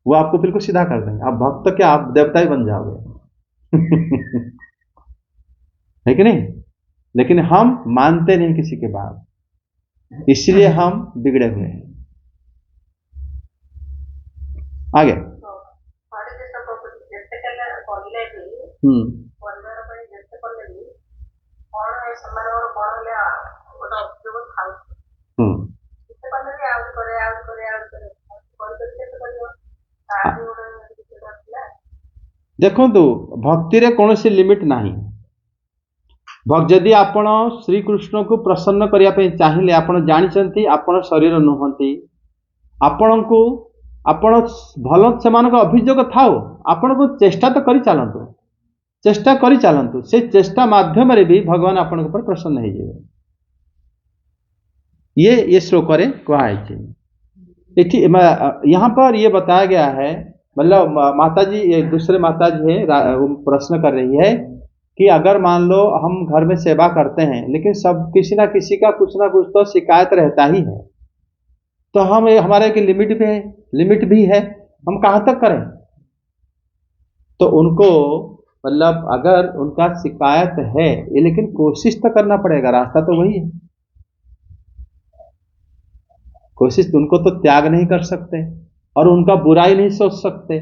वो आपको बिल्कुल सीधा कर देंगे। आप भक्त क्या, आप देवता ही बन जाओगे। है कि नहीं? लेकिन हम मानते नहीं किसी के बात, इसलिए हम बिगड़े हुए हैं। आगे देखो भक्ति रे कौन सी लिमिट नहीं। जदि आपण श्री कृष्ण को प्रसन्न करने पे चाहिए, आपण जानी आपण शरीर नुहति, आपण को आपण भल से अभियोग था, आपण को चेष्टा तो करी चलतु, चेष्टा करी चलतु, से चेष्टा माध्यम रे भी भगवान आपण ऊपर प्रसन्न हो जाए। ये श्लोक रे कहा है। यहाँ पर ये बताया गया है, मतलब माता जी दूसरे माता जी है प्रश्न कर रही है कि अगर मान लो हम घर में सेवा करते हैं लेकिन सब किसी ना किसी का कुछ ना कुछ तो शिकायत रहता ही है, तो हम हमारे की लिमिट भी है, हम कहाँ तक करें? तो उनको मतलब अगर उनका शिकायत है ये, लेकिन कोशिश तो करना पड़ेगा, रास्ता तो वही है। कोशिश, उनको तो त्याग नहीं कर सकते और उनका बुराई नहीं सोच सकते,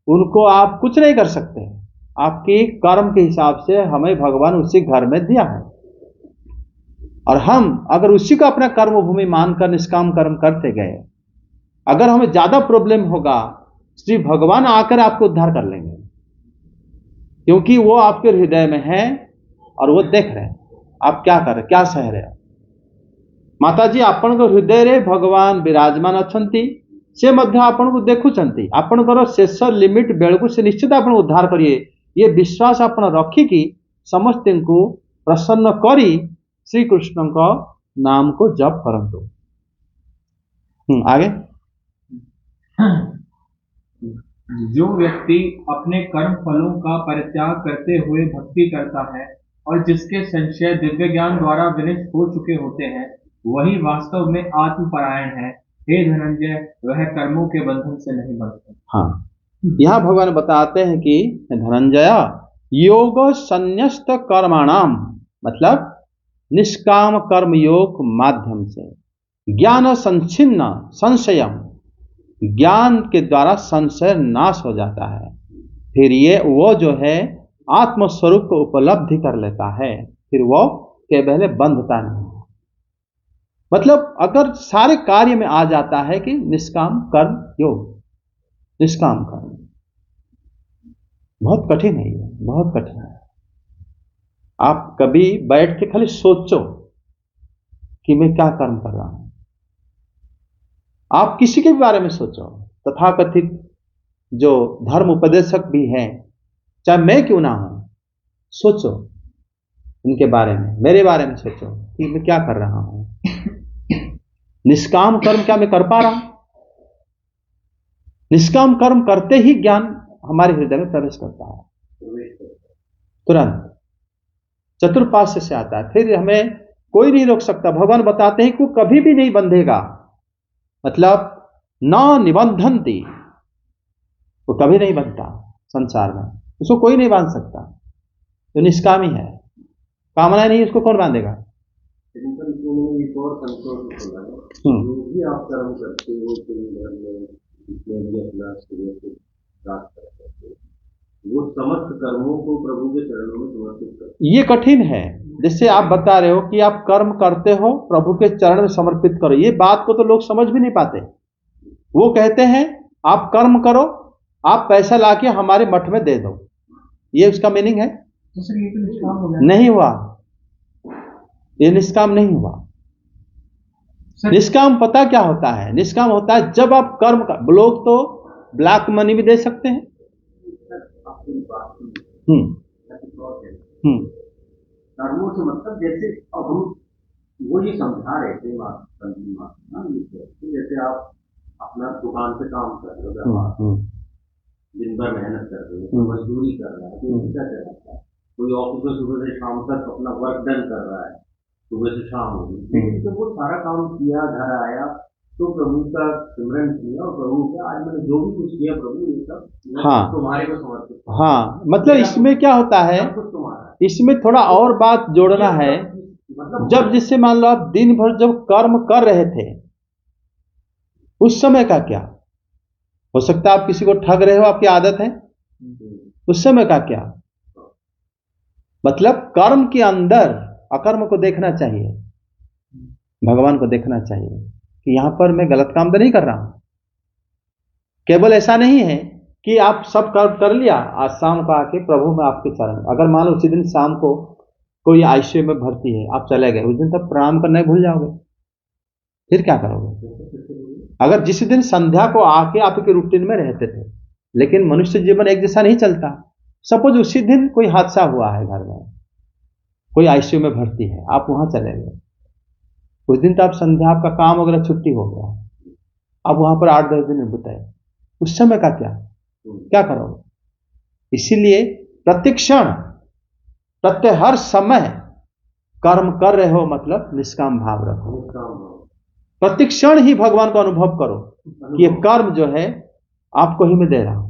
उनको आप कुछ नहीं कर सकते। आपकी कर्म के हिसाब से हमें भगवान उसी घर में दिया है, और हम अगर उसी को अपना कर्म भूमि मानकर निष्काम कर्म करते गए, अगर हमें ज्यादा प्रॉब्लम होगा श्री भगवान आकर आपको उद्धार कर लेंगे, क्योंकि वो आपके हृदय में है और वो देख रहे हैं आप क्या कर रहे, क्या सह रहे हो। माताजी आपन हृदय रे भगवान विराजमान अछंती, से मध्य आपन को देखुचंती, आपनकर शेष लिमिट बेलू से निश्चित आपन उद्धार करिए, ये विश्वास आपन रखिकी समस्त को प्रसन्न करी श्री कृष्ण का नाम को जप करंतु। आगे। जो व्यक्ति अपने कर्म फलों का परित्याग करते हुए भक्ति करता है और जिसके संशय दिव्य ज्ञान द्वारा विनिष्ट हो चुके होते हैं, वही वास्तव में आत्मपरायण है। हे धनंजय, वह कर्मों के बंधन से नहीं बंधते। हाँ, यहाँ भगवान बताते हैं कि धनंजय, योग संन्यस्त कर्माणाम, मतलब निष्काम कर्म योग माध्यम से ज्ञान संचिन्न संशयम, ज्ञान के द्वारा संशय नाश हो जाता है। फिर ये वो जो है आत्मस्वरूप को उपलब्धि कर लेता है, फिर वो केवल बंधता नहीं। मतलब अगर सारे कार्य में आ जाता है कि निष्काम कर्म योग, निष्काम कर्म बहुत कठिन है, ये बहुत कठिन है। आप कभी बैठ के खाली सोचो कि मैं क्या कर्म कर रहा हूं। आप किसी के बारे में सोचो, तथाकथित जो धर्म उपदेशक भी हैं, चाहे मैं क्यों ना हूं, सोचो उनके बारे में, मेरे बारे में सोचो कि मैं क्या कर रहा हूं। निष्काम कर्म क्या मैं कर पा रहा हूं? निष्काम कर्म करते ही ज्ञान हमारे हृदय में प्रवेश करता है तुरंत, चतुर्पाश्य से आता है, फिर हमें कोई नहीं रोक सकता। भगवान बताते हैं कि वो कभी भी नहीं बंधेगा, मतलब न निबंधनती, वो कभी नहीं बनता संसार में, उसको कोई नहीं बांध सकता। जो निष्कामी है, कामना नहीं, उसको कौन बांधेगा। एक और संतोष जो भी आप कर्म करते हो, जिसमें भी अपना सूर्य को प्राप्त करते हो, वो समस्त कर्मों को प्रभु के चरणों में समर्पित करते। ये कठिन है, जैसे आप बता रहे हो कि आप कर्म करते हो प्रभु के चरण में समर्पित करो, ये बात को तो लोग समझ भी नहीं पाते। वो कहते हैं आप कर्म करो, आप पैसा लाके हमारे मठ में दे दो, ये उसका मीनिंग है। तो सर ये तो निष्काम हो गया। नहीं हुआ, ये निष्काम नहीं हुआ। निष्काम पता क्या होता है? निष्काम होता है जब आप कर्म का, लोग तो ब्लैक मनी भी दे सकते हैं। कर्मों से मतलब जैसे अब हम वो ये समझा रहे थे जैसे आप अपना दुकान पे काम कर रहे हो, दिन भर मेहनत कर रहे हो, मजदूरी कर रहा है, कोई क्या कर रहा है, कोई ऑफिस में सुबह से शाम तक अपना वर्क डन कर रहा है, सुबह से शाम हो गई, लेकिन जब वो सारा काम किया, घर आया तो प्रभु का सिमरन किया और प्रभु का आज मैंने जो भी कुछ किया प्रभु ये सब तुम्हारे को समर्पित। हाँ, मतलब इसमें क्या होता है, इसमें थोड़ा और बात जोड़ना है। जब जिससे मान लो आप दिन भर जब कर्म कर रहे थे, उस समय का क्या हो सकता है, आप किसी को ठग रहे हो, आपकी आदत है, उस समय का क्या, मतलब कर्म के अंदर अकर्म को देखना चाहिए, भगवान को देखना चाहिए कि यहां पर मैं गलत काम तो नहीं कर रहा हूं। केवल ऐसा नहीं है कि आप सब कर्म कर लिया, आज शाम को आके प्रभु में आपके चरण, अगर मान लो उसी दिन शाम को कोई आईसीयू में भर्ती है, आप चले गए, उस दिन तक प्रणाम करना भूल जाओगे, फिर क्या करोगे? अगर जिस दिन संध्या को आके आपके रूटीन में रहते थे, लेकिन मनुष्य जीवन एक जैसा नहीं चलता। सपोज उसी दिन कोई हादसा हुआ है, घर में कोई आईसीयू में भर्ती है, आप वहां चले गए, उस दिन तो आप संध्या, आपका काम वगैरह छुट्टी हो गया, अब वहां पर 8-10 दिन बिताए, उस समय का क्या करोगे? इसीलिए प्रतिक्षण, प्रत्येक हर समय कर्म कर रहे हो, मतलब निष्काम भाव रखो, प्रतिक्षण ही भगवान को अनुभव करो कि ये कर्म जो है आपको ही मैं दे रहा हूं।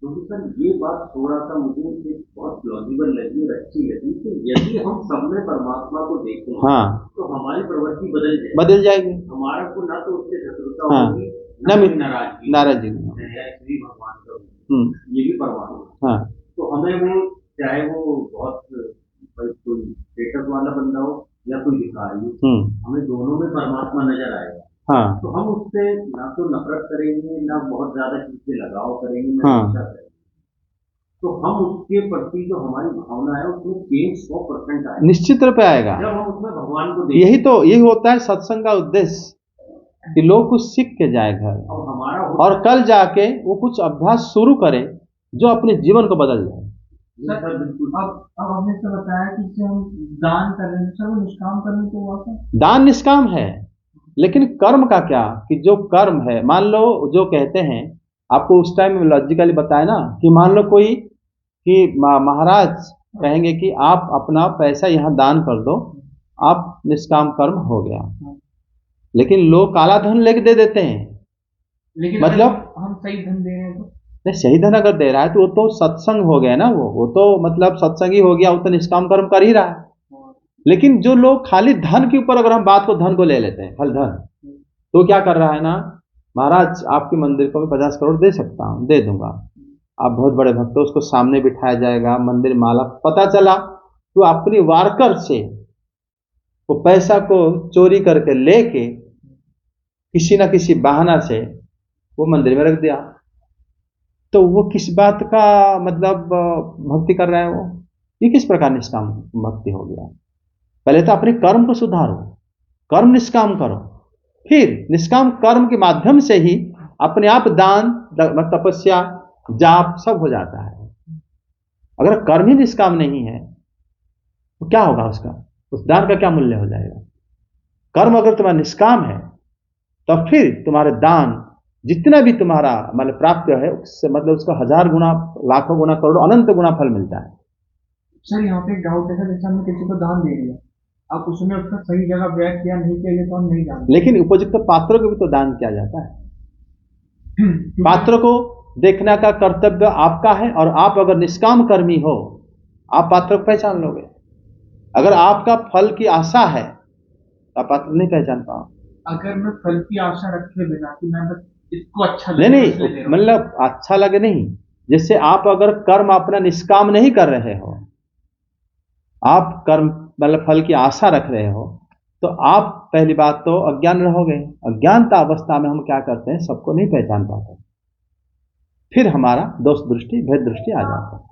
क्योंकि सर ये बात थोड़ा सा मुझे बहुत प्लॉजिबल लगी और अच्छी लगी कि यदि हम सब में परमात्मा को देखें, हाँ, तो हमारी प्रवृत्ति बदल जाएगी। हमारा को ना तो उससे शत्रुता होगी, ना नाराजगी, श्री भगवान का ये भी परमात्मा। हाँ, तो हमें वो चाहे वो बहुत कोई स्टेटस वाला बंदा हो या कोई भिखारी हो, हमें दोनों में परमात्मा नजर आएगा। हाँ तो हम उससे ना तो नफरत करेंगे, ना बहुत ज्यादा किसी से लगाव करेंगे, ना हाँ इच्छा करेंगे। तो हम उसके प्रति जो हमारी भावना है उसमें चेंज 100% आएगा निश्चित रूप से आएगा। जब हम उसमें भगवान को यही देखें। तो यही होता है सत्संग का उद्देश्य कि लोग कुछ सीख के जाए घर, और हमारा और कल जाके वो कुछ अभ्यास शुरू करे जो अपने जीवन को बदल जाए। सर बिल्कुल अब आपने तो बताया कि जैसे हम दान कर रहे हैं, सर वो निष्काम कर्म तो हुआ था। दान निष्काम है, लेकिन कर्म का क्या कि जो कर्म है, मान लो जो कहते हैं आपको उस टाइम में लॉजिकली बताया ना कि मान लो कोई कि महाराज कहेंगे कि आप अपना पैसा यहाँ दान कर दो, आप निष्काम कर्म हो गया। लेकिन लोग काला धन लेके दे देते हैं, लेकिन मतलब हम सही धन दे रहे हैं तो नहीं, सही धन अगर दे रहा है तो वो तो सत्संग हो गया ना, वो तो मतलब सत्संगी हो गया, वो तो निष्काम कर्म कर ही रहा है। लेकिन जो लोग खाली धन के ऊपर, अगर हम बात को धन को ले लेते हैं, फल धन, तो क्या कर रहा है ना, महाराज आपके मंदिर को मैं 50 करोड़ दे सकता हूँ, दे दूंगा, आप बहुत बड़े भक्त हो, उसको सामने बिठाया जाएगा, मंदिर माला, पता चला तो अपनी वारकर से वो पैसा को चोरी करके लेके किसी ना किसी बहाना से वो मंदिर में रख दिया, तो वो किस बात का मतलब भक्ति कर रहा है वो? ये किस प्रकार निष्काम भक्ति हो गया? पहले तो अपने कर्म को सुधारो, कर्म निष्काम करो, फिर निष्काम कर्म के माध्यम से ही अपने आप दान, तपस्या, जाप सब हो जाता है। अगर कर्म ही निष्काम नहीं है तो क्या होगा उसका? उस दान का क्या मूल्य हो जाएगा? कर्म अगर तुम्हारा निष्काम है तब फिर तुम्हारे दान जितना भी तुम्हारा मतलब प्राप्त है उससे मतलब उसका 1000 गुना, लाखों गुना, करोड़ों, अनंत गुना फल मिलता है। सर यहाँ पे एक डाउट है सर, जैसे हमने किसी को दान दे दिया, अब उसने उसका सही जगह व्यय किया नहीं किया ये तो हम नहीं जानते, लेकिन उपयुक्त पात्रों को भी तो दान किया जाता है। पात्र को देखने का कर्तव्य आपका है, और आप अगर निष्काम कर्मी हो आप पात्र को पहचान लोगे। अगर आपका फल की आशा है तो आप पात्र नहीं पहचान पाओ। अगर मैं फल की आशा रखे बिना कि मैं बस इसको अच्छा नहीं लगे इसलिए दे नहीं, रहा हूँ। मतलब अच्छा लगे नहीं, जैसे आप अगर कर्म अपना निष्काम नहीं कर रहे हो, आप कर्म मतलब फल की आशा रख रहे हो, तो आप पहली बात तो अज्ञान रहोगे। अज्ञानता अवस्था में हम क्या करते हैं, सबको नहीं पहचान पाते, फिर हमारा दोष दृष्टि, भेद दृष्टि आ जाता है।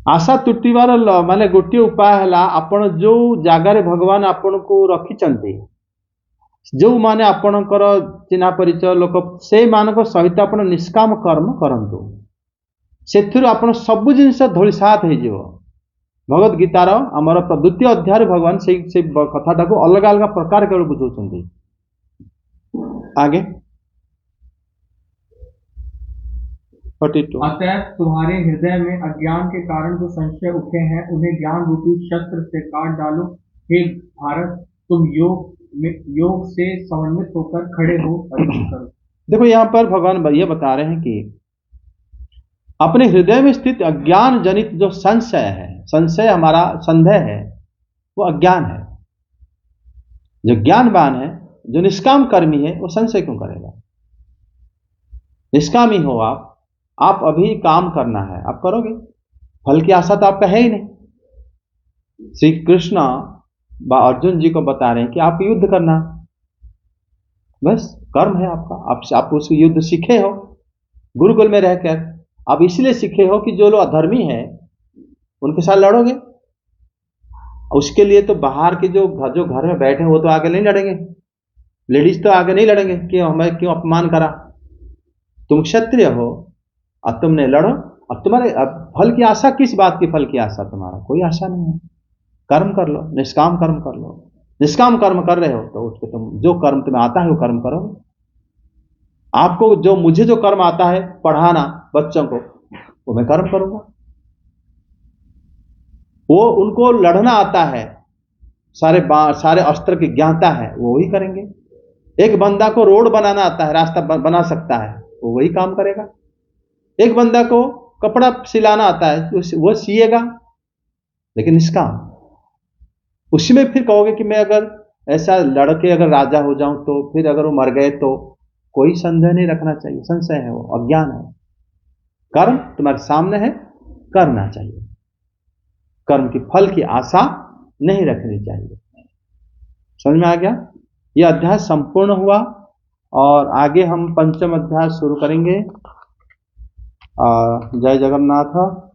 आशा तुटिवार माने गोटे उपाय है, आपण जो जगार भगवान आपण को रखिचंती, जो माने आपणकर चिन्हा परिचय लोक से मानक सहित आपण निष्काम कर्म करंतु, सेथिरु आपण सब जिनिस धूलिसात हो जिवो। भगवत गीतार आमर द्वितीय अध्याय भगवान से कथाटा को अलग अलग प्रकार के बुझाउछंती। आगे 42। अतः तुम्हारे हृदय में अज्ञान के कारण जो संशय उठे हैं उन्हें ज्ञान रूपी शस्त्र से काट डालो। हे भारत, तुम योग से समन्वित होकर खड़े हो और युद्ध करो। देखो यहाँ पर भगवान ये बता रहे हैं कि अपने हृदय में स्थित अज्ञान जनित जो संशय है, संशय हमारा संदेह है, वो अज्ञान है। जो ज्ञानवान है, जो निष्काम कर्मी है, वो संशय क्यों करेगा? निष्कामी हो आप अभी काम करना है, आप करोगे, फल की आशा तो आपका है ही नहीं। श्री कृष्ण अर्जुन जी को बता रहे हैं कि आप युद्ध करना, बस कर्म है आपका, आप उस युद्ध सीखे हो गुरुकुल में रहकर, आप इसलिए सीखे हो कि जो लोग अधर्मी है उनके साथ लड़ोगे। उसके लिए तो बाहर के जो घर में बैठे वो तो आगे नहीं लड़ेंगे, लेडीज तो आगे नहीं लड़ेंगे कि हमें क्यों अपमान करा। तुम क्षत्रिय हो और तुमने लड़ो, अब तुम्हारे फल की आशा किस बात की? फल की आशा तुम्हारा कोई आशा नहीं है। कर्म कर लो, निष्काम कर्म कर लो। निष्काम कर्म कर रहे हो तो उसको तुम जो कर्म तुम्हें आता है वो कर्म करो। आपको जो मुझे जो कर्म आता है पढ़ाना बच्चों को, वो मैं कर्म करूंगा। वो उनको लड़ना आता है, सारे अस्त्र की ज्ञाता है, वो वही करेंगे। एक बंदा को रोड बनाना आता है, रास्ता बना सकता है, वो वही काम करेगा। एक बंदा को कपड़ा सिलाना आता है, वो सिएगा, लेकिन निष्काम। उसमें फिर कहोगे कि मैं अगर ऐसा लड़के अगर राजा हो जाऊं तो फिर अगर वो मर गए तो कोई संदेह नहीं रखना चाहिए, संशय है, वो अज्ञान है। कर्म तुम्हारे सामने है, करना चाहिए, कर्म की फल की आशा नहीं रखनी चाहिए। समझ में आ गया? यह अध्याय संपूर्ण हुआ और आगे हम पंचम अध्याय शुरू करेंगे। जय जगन्नाथ।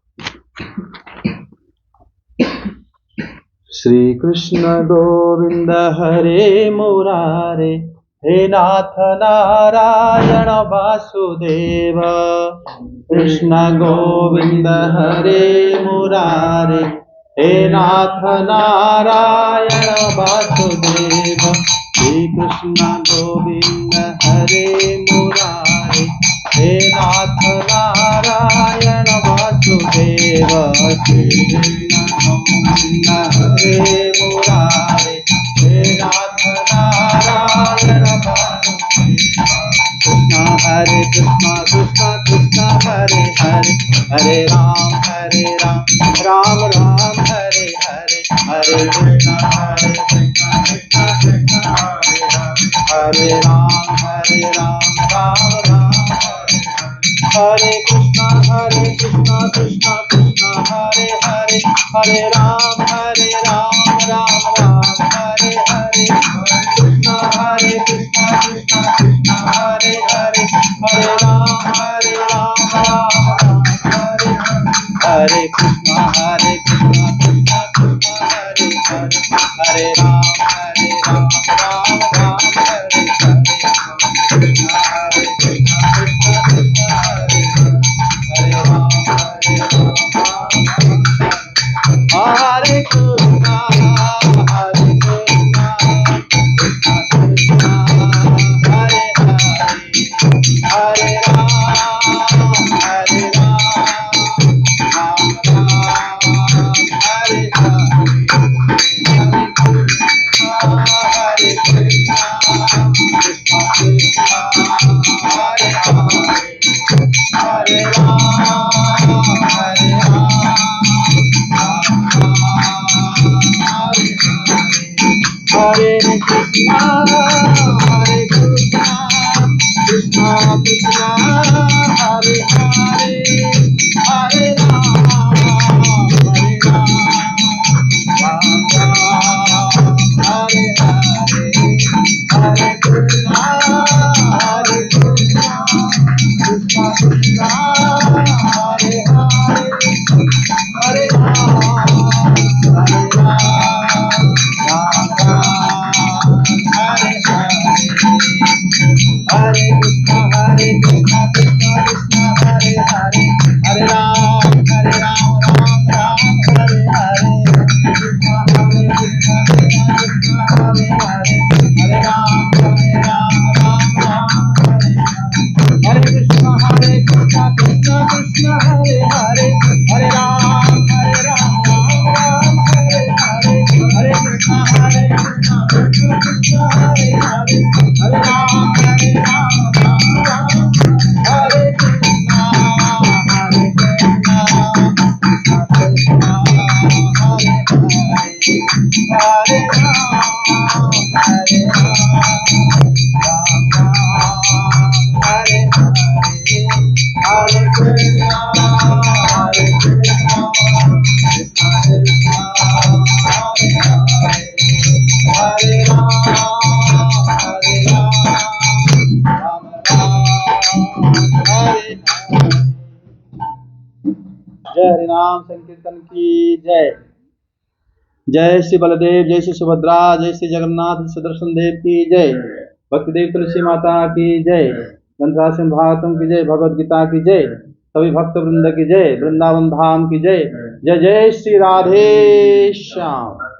श्री कृष्ण गोविंद हरे मुरारे, हे नाथ नारायण वासुदेव। कृष्ण गोविंद हरे मुरारे, हे नाथ नारायण वासुदेव। श्री कृष्ण गोविंद हरे मुरारे, हे नाथ नारायण वासुदेव। श्री कृष्ण गोविंद हरे मुरारे, हे नाथ नारायण वासुदेव। कृष्ण हरे कृष्ण कृष्ण कृष्ण हरे हरे, हरे राम राम राम हरे हरे, हरे कृष्ण कृष्ण कृष्ण हरे हरे, हरे राम राम राम हरे हरे, हरे कृष्ण कृष्ण कृष्ण हरे हरे, हरे राम राम राम हरे हरे, कृष्ण कृष्ण कृष्ण कृष्ण हरे हरे, हरे राम राम राम हरे हरे, हरे कृष्ण कृष्ण कृष्ण हरे हरे, हरे राम राम राम हरे हरे, कृष्ण कृष्ण कृष्ण हरे हरे, हरे राम हरे कृष्ण कृष्ण हरे हरे, हरे राम हरे जय हरिनाम संकीर्तन की जय। जय श्री बलदेव, जय श्री सुभद्रा, जय श्री जगन्नाथ सुदर्शन देव की जय। भक्तिदेव तुलसी माता की जय। ग्रंथराज सिंह भागवतम की जय। भगवद गीता की जय। सभी भक्त वृंद की जय। वृंदावन धाम की जय। जय जय श्री राधे श्याम।